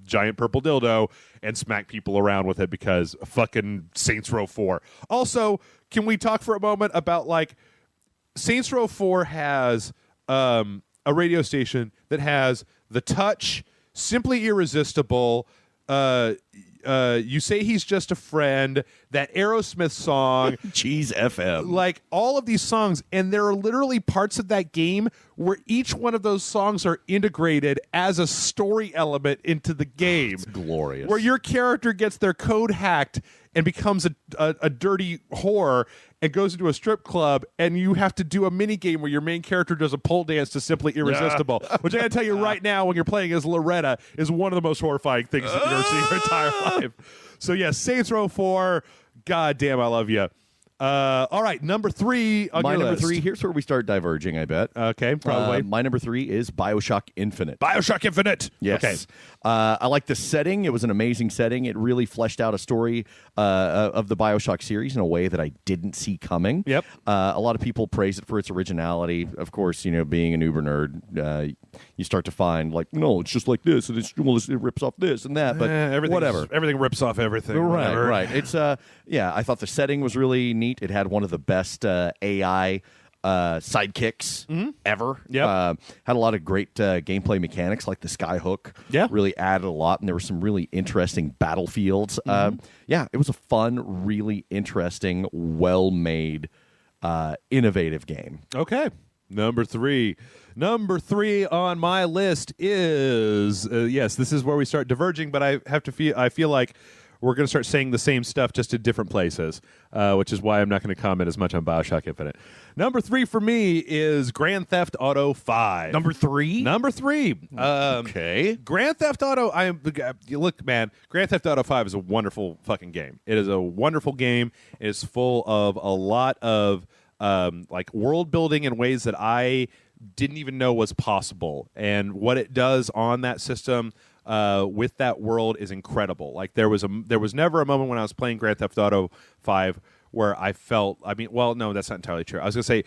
giant purple dildo and smack people around with it because fucking Saints Row 4. Also, can we talk for a moment about, like, Saints Row 4 has a radio station that has The Touch, Simply Irresistible, You Say He's Just a Friend, that Aerosmith song, Cheese FM. like all of these songs, and there are literally parts of that game where each one of those songs are integrated as a story element into the game. It's glorious. Where your character gets their code hacked and becomes a dirty whore and goes into a strip club, and you have to do a mini game where your main character does a pole dance to Simply Irresistible, which I gotta tell you right now, when you're playing as Loretta, is one of the most horrifying things that you've ever seen in your entire life. So yes, Saints Row 4, god damn, I love you. All right, number 3 on my your number list. 3, here's where we start diverging, I bet. Okay, probably. My number 3 is BioShock Infinite. BioShock Infinite. Yes. Okay. I like the setting. It was an amazing setting. It really fleshed out a story of the BioShock series in a way that I didn't see coming. Yep. A lot of people praise it for its originality. Of course, being an uber nerd, you start to find, like, no, it's just like this, and it rips off this and that, but whatever. Everything rips off everything. Right, whatever. right. It's I thought the setting was really neat. It had one of the best AI sidekicks ever. Yep. Had a lot of great gameplay mechanics, like the skyhook. Yeah. Really added a lot, and there were some really interesting battlefields. It was a fun, really interesting, well-made, innovative game. Okay. Number 3 on my list is yes, this is where we start diverging, but I feel like we're going to start saying the same stuff just in different places, which is why I'm not going to comment as much on BioShock Infinite. Number 3 for me is Grand Theft Auto 5. Number 3? Number 3. Okay. Grand Theft Auto, look, man, Grand Theft Auto 5 is a wonderful fucking game. It is a wonderful game. It is full of a lot of like world building in ways that I didn't even know was possible. And what it does on that system with that world is incredible. Like there was never a moment when I was playing Grand Theft Auto 5 where I felt, no, that's not entirely true. I was going to say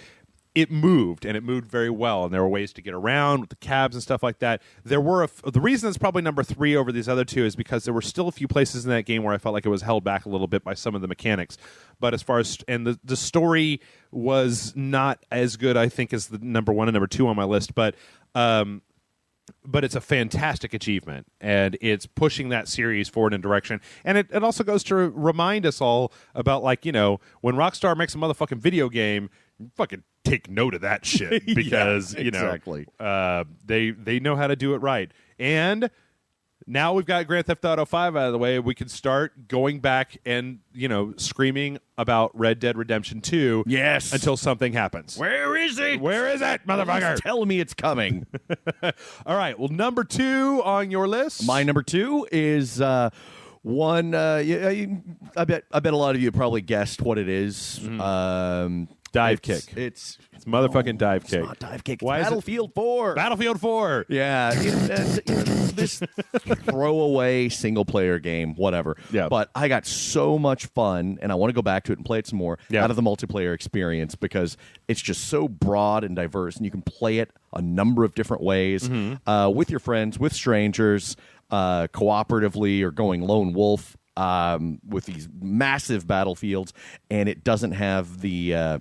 it moved, and it moved very well, and there were ways to get around with the cabs and stuff like that. There were the reason it's probably number 3 over these other 2 is because there were still a few places in that game where I felt like it was held back a little bit by some of the mechanics. But as far as the story was not as good, I think, as the number 1 and number 2 on my list. But it's a fantastic achievement, and it's pushing that series forward in a direction. And it also goes to remind us all about, like, when Rockstar makes a motherfucking video game, fucking take note of that shit because exactly. They know how to do it right. And now we've got Grand Theft Auto 5 out of the way, we can start going back and screaming about Red Dead Redemption 2 Yes. until something happens. Where is it? Where is it, motherfucker? Tell me it's coming. All right, well, number 2 on your list. My number 2 is one. I bet a lot of you probably guessed what it is. Dive Kick. It's motherfucking Dive Kick. It's not Dive Kick. It's Why is it- Battlefield 4. Battlefield 4. Yeah, this throwaway single-player game, whatever. Yeah. But I got so much fun, and I want to go back to it and play it some more Yeah. out of the multiplayer experience because it's just so broad and diverse, and you can play it a number of different ways with your friends, with strangers, cooperatively, or going lone wolf. With these massive battlefields, and it doesn't have the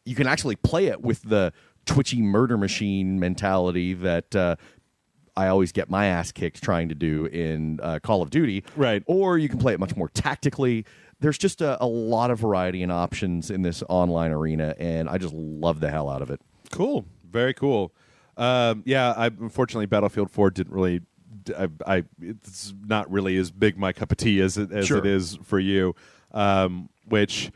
you can actually play it with the twitchy murder machine mentality that I always get my ass kicked trying to do in Call of Duty. Right. Or you can play it much more tactically. There's just a lot of variety and options in this online arena, and I just love the hell out of it. Cool. Very cool. Unfortunately, Battlefield 4 didn't really. It's not really as big my cup of tea as it is for you. Which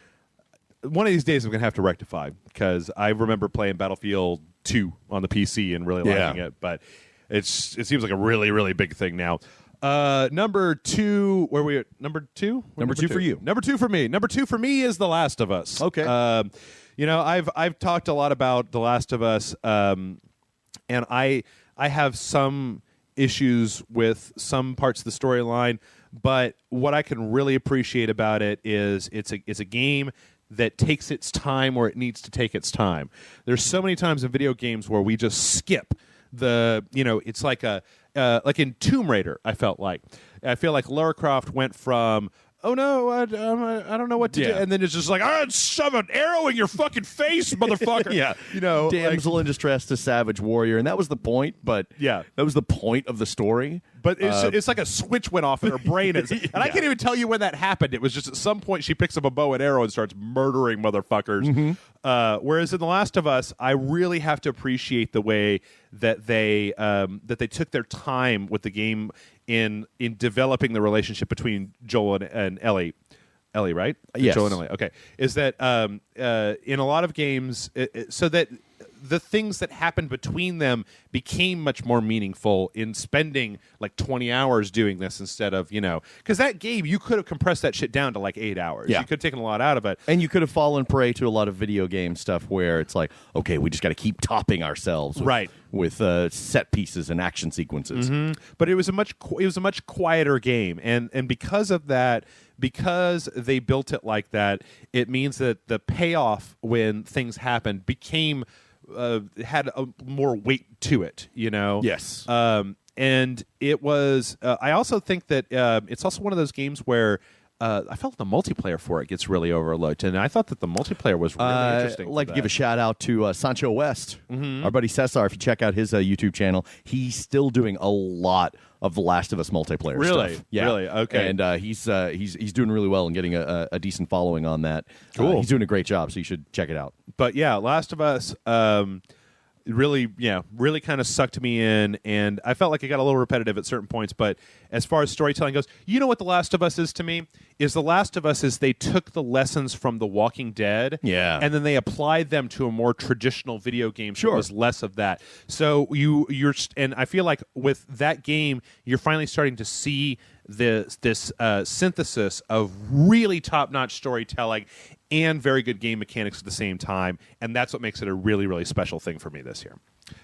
one of these days I'm going to have to rectify, because I remember playing Battlefield 2 on the PC and really liking it, but it seems like a really, really big thing now. Number 2, where we at? Number 2? Number two for you. Number 2 for me. Number 2 for me is The Last of Us. Okay. I've talked a lot about The Last of Us, and I have some issues with some parts of the storyline, but what I can really appreciate about it is it's a game that takes its time where it needs to take its time. There's so many times in video games where we just skip it's like like in Tomb Raider. I feel like Lara Croft went from, oh no, I don't know what to do, and then it's just like, shove an arrow in your fucking face, motherfucker. Damsel in distress to savage warrior, and that was the point. But that was the point of the story. But it's like a switch went off in her brain, and I can't even tell you when that happened. It was just at some point she picks up a bow and arrow and starts murdering motherfuckers. Whereas in The Last of Us, I really have to appreciate the way that they took their time with the game in developing the relationship between Joel and Ellie. Ellie, right? Yes. Joel and Ellie. Okay. Is that in a lot of games, so that the things that happened between them became much more meaningful in spending like 20 hours doing this instead of, because that game, you could have compressed that shit down to like 8 hours. Yeah. You could have taken a lot out of it. And you could have fallen prey to a lot of video game stuff where it's like, okay, we just got to keep topping ourselves with set pieces and action sequences. But it was a much quieter game, and because of that, because they built it like that, it means that the payoff when things happened became had a more weight to it, Yes. And it was. I also think that it's also one of those games where I felt the multiplayer for it gets really overlooked, and I thought that the multiplayer was really interesting. I'd like to give a shout out to Sancho West, our buddy Cesar. If you check out his YouTube channel, he's still doing a lot of The Last of Us multiplayer stuff. Yeah, really, okay. And he's doing really well and getting a decent following on that. Cool. He's doing a great job, so you should check it out. But yeah, Last of Us. Really kind of sucked me in, and I felt like it got a little repetitive at certain points. But as far as storytelling goes, what The Last of Us is to me? Is The Last of Us is they took the lessons from The Walking Dead, and then they applied them to a more traditional video game. So it was less of that. So and I feel like with that game, you're finally starting to see this synthesis of really top-notch storytelling and very good game mechanics at the same time, and that's what makes it a really, really special thing for me this year.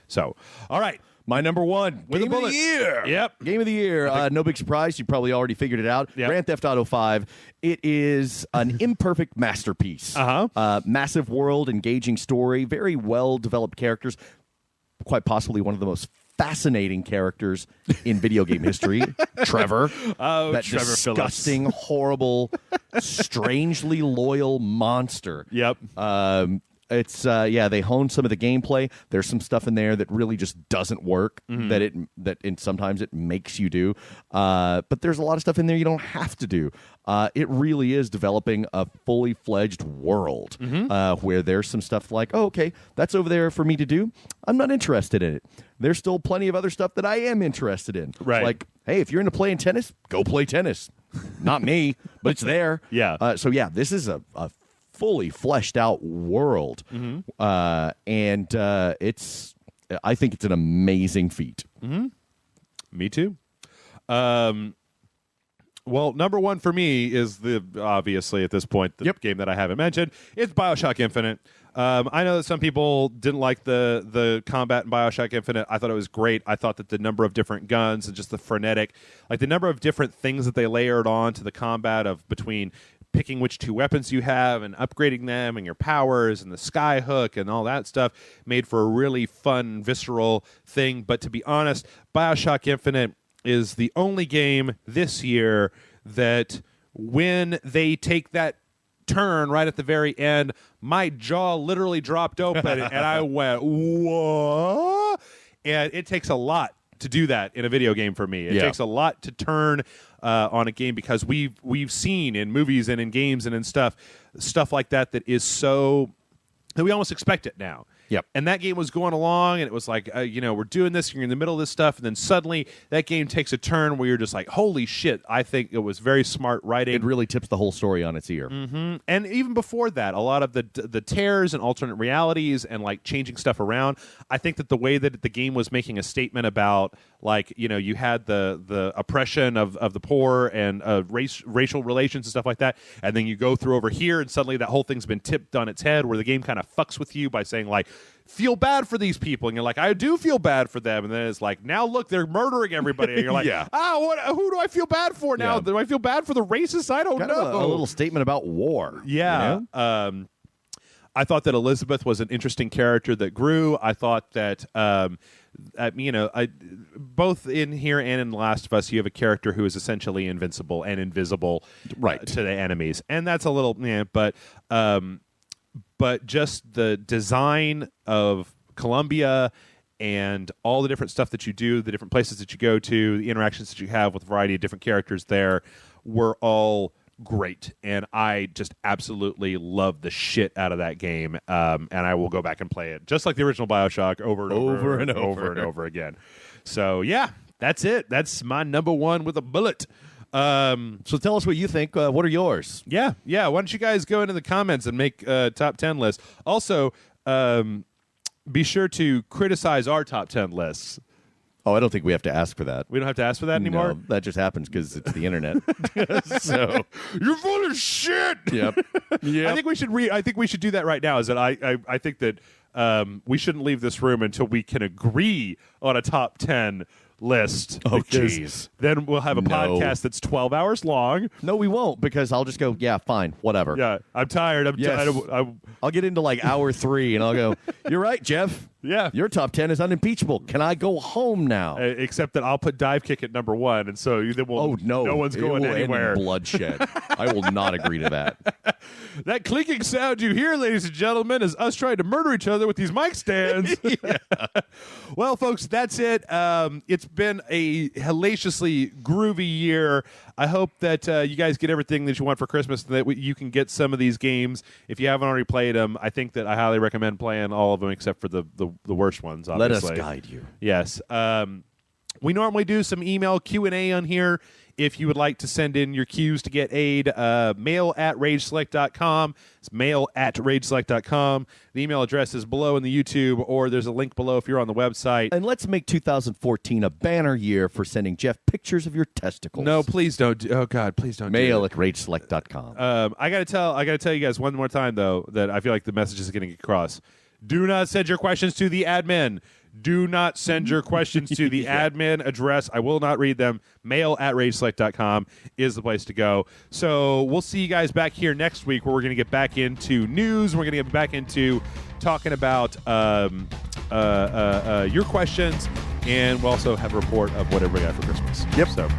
So, all right. My number one, Game of the Year. Yep. Game of the Year. No big surprise. You probably already figured it out. Yep. Grand Theft Auto 5. It is an imperfect masterpiece. Massive world, engaging story, very well-developed characters, quite possibly one of the most fascinating characters in video game history. Trevor. Oh, that Trevor disgusting, Phillips. horrible, strangely loyal monster. Yep. It's they hone some of the gameplay. There's some stuff in there that really just doesn't work. That sometimes it makes you do. But there's a lot of stuff in there you don't have to do. It really is developing a fully fledged world where there's some stuff like, oh, okay, that's over there for me to do. I'm not interested in it. There's still plenty of other stuff that I am interested in. Right. Like, hey, if you're into playing tennis, go play tennis. Not me, but it's there. Yeah. This is a fully fleshed out world, and it's. I think it's an amazing feat. Me too. Well, number one for me is obviously at this point the game that I haven't mentioned. It's BioShock Infinite. I know that some people didn't like the combat in BioShock Infinite. I thought it was great. I thought that the number of different guns and just the frenetic, like the number of different things that they layered on to the combat of between picking which two weapons you have and upgrading them and your powers and the sky hook and all that stuff made for a really fun, visceral thing. But to be honest, BioShock Infinite is the only game this year that when they take that turn right at the very end, my jaw literally dropped open and I went, what? And it takes a lot to do that in a video game for me. It takes a lot to turn on a game, because we've seen in movies and in games and in stuff like that is so that we almost expect it now. Yep. And that game was going along, and it was like, we're doing this, you're in the middle of this stuff, and then suddenly that game takes a turn where you're just like, holy shit, I think it was very smart writing. It really tips the whole story on its ear. Mm-hmm. And even before that, a lot of the tears and alternate realities and like changing stuff around, I think that the way that the game was making a statement about, like, you had the oppression of the poor and racial relations and stuff like that, and then you go through over here, and suddenly that whole thing's been tipped on its head, where the game kind of fucks with you by saying, like, feel bad for these people, and you're like, I do feel bad for them, and then it's like, now look, they're murdering everybody, and you're like, who do I feel bad for now? Do I feel bad for the racists? I don't know. A little statement about war. Yeah. I thought that Elizabeth was an interesting character that grew. I thought that both in here and in The Last of Us, you have a character who is essentially invincible and invisible to the enemies, and that's a little but just the design of Columbia and all the different stuff that you do, the different places that you go to, the interactions that you have with a variety of different characters there were all great. And I just absolutely love the shit out of that game. And I will go back and play it just like the original BioShock over and over again. So, yeah, that's it. That's my number one with a bullet. So tell us what you think. What are yours? Yeah. Why don't you guys go into the comments and make a top 10 list? Also, be sure to criticize our top 10 lists. Oh, I don't think we have to ask for that. We don't have to ask for that anymore? No, that just happens because it's the internet. So you're full of shit. Yep. I think we should I think we should do that right now. Is that I think that we shouldn't leave this room until we can agree on a top 10 list. Oh, jeez. Then we'll have a podcast that's 12 hours long. No, we won't, because I'll just go, yeah, fine, whatever. Yeah, I'm tired. I'll get into like hour 3, and I'll go, you're right, Jeff. Yeah. Your top 10 is unimpeachable. Can I go home now? Except that I'll put Dive Kick at number 1, and so then no one's going anywhere. End in bloodshed. I will not agree to that. That clicking sound you hear, ladies and gentlemen, is us trying to murder each other with these mic stands. Well, folks, that's it. It's been a hellaciously groovy year. I hope that you guys get everything that you want for Christmas, and that you can get some of these games. If you haven't already played them, I think that I highly recommend playing all of them except for the worst ones, obviously. Let us guide you. Yes. We normally do some email Q&A on here. If you would like to send in your cues to get aid, mail@rageselect.com. It's mail@rageselect.com. The email address is below in the YouTube, or there's a link below if you're on the website. And let's make 2014 a banner year for sending Jeff pictures of your testicles. No, please don't. Oh, God, please don't mail@rageselect.com. I gotta tell you guys one more time, though, that I feel like the message is getting across. Do not send your questions to the admin. Do not send your questions to the admin address. I will not read them. Mail@rageselect.com is the place to go. So we'll see you guys back here next week, where we're going to get back into news. We're going to get back into talking about your questions, and we'll also have a report of what everybody got for Christmas. Yep. So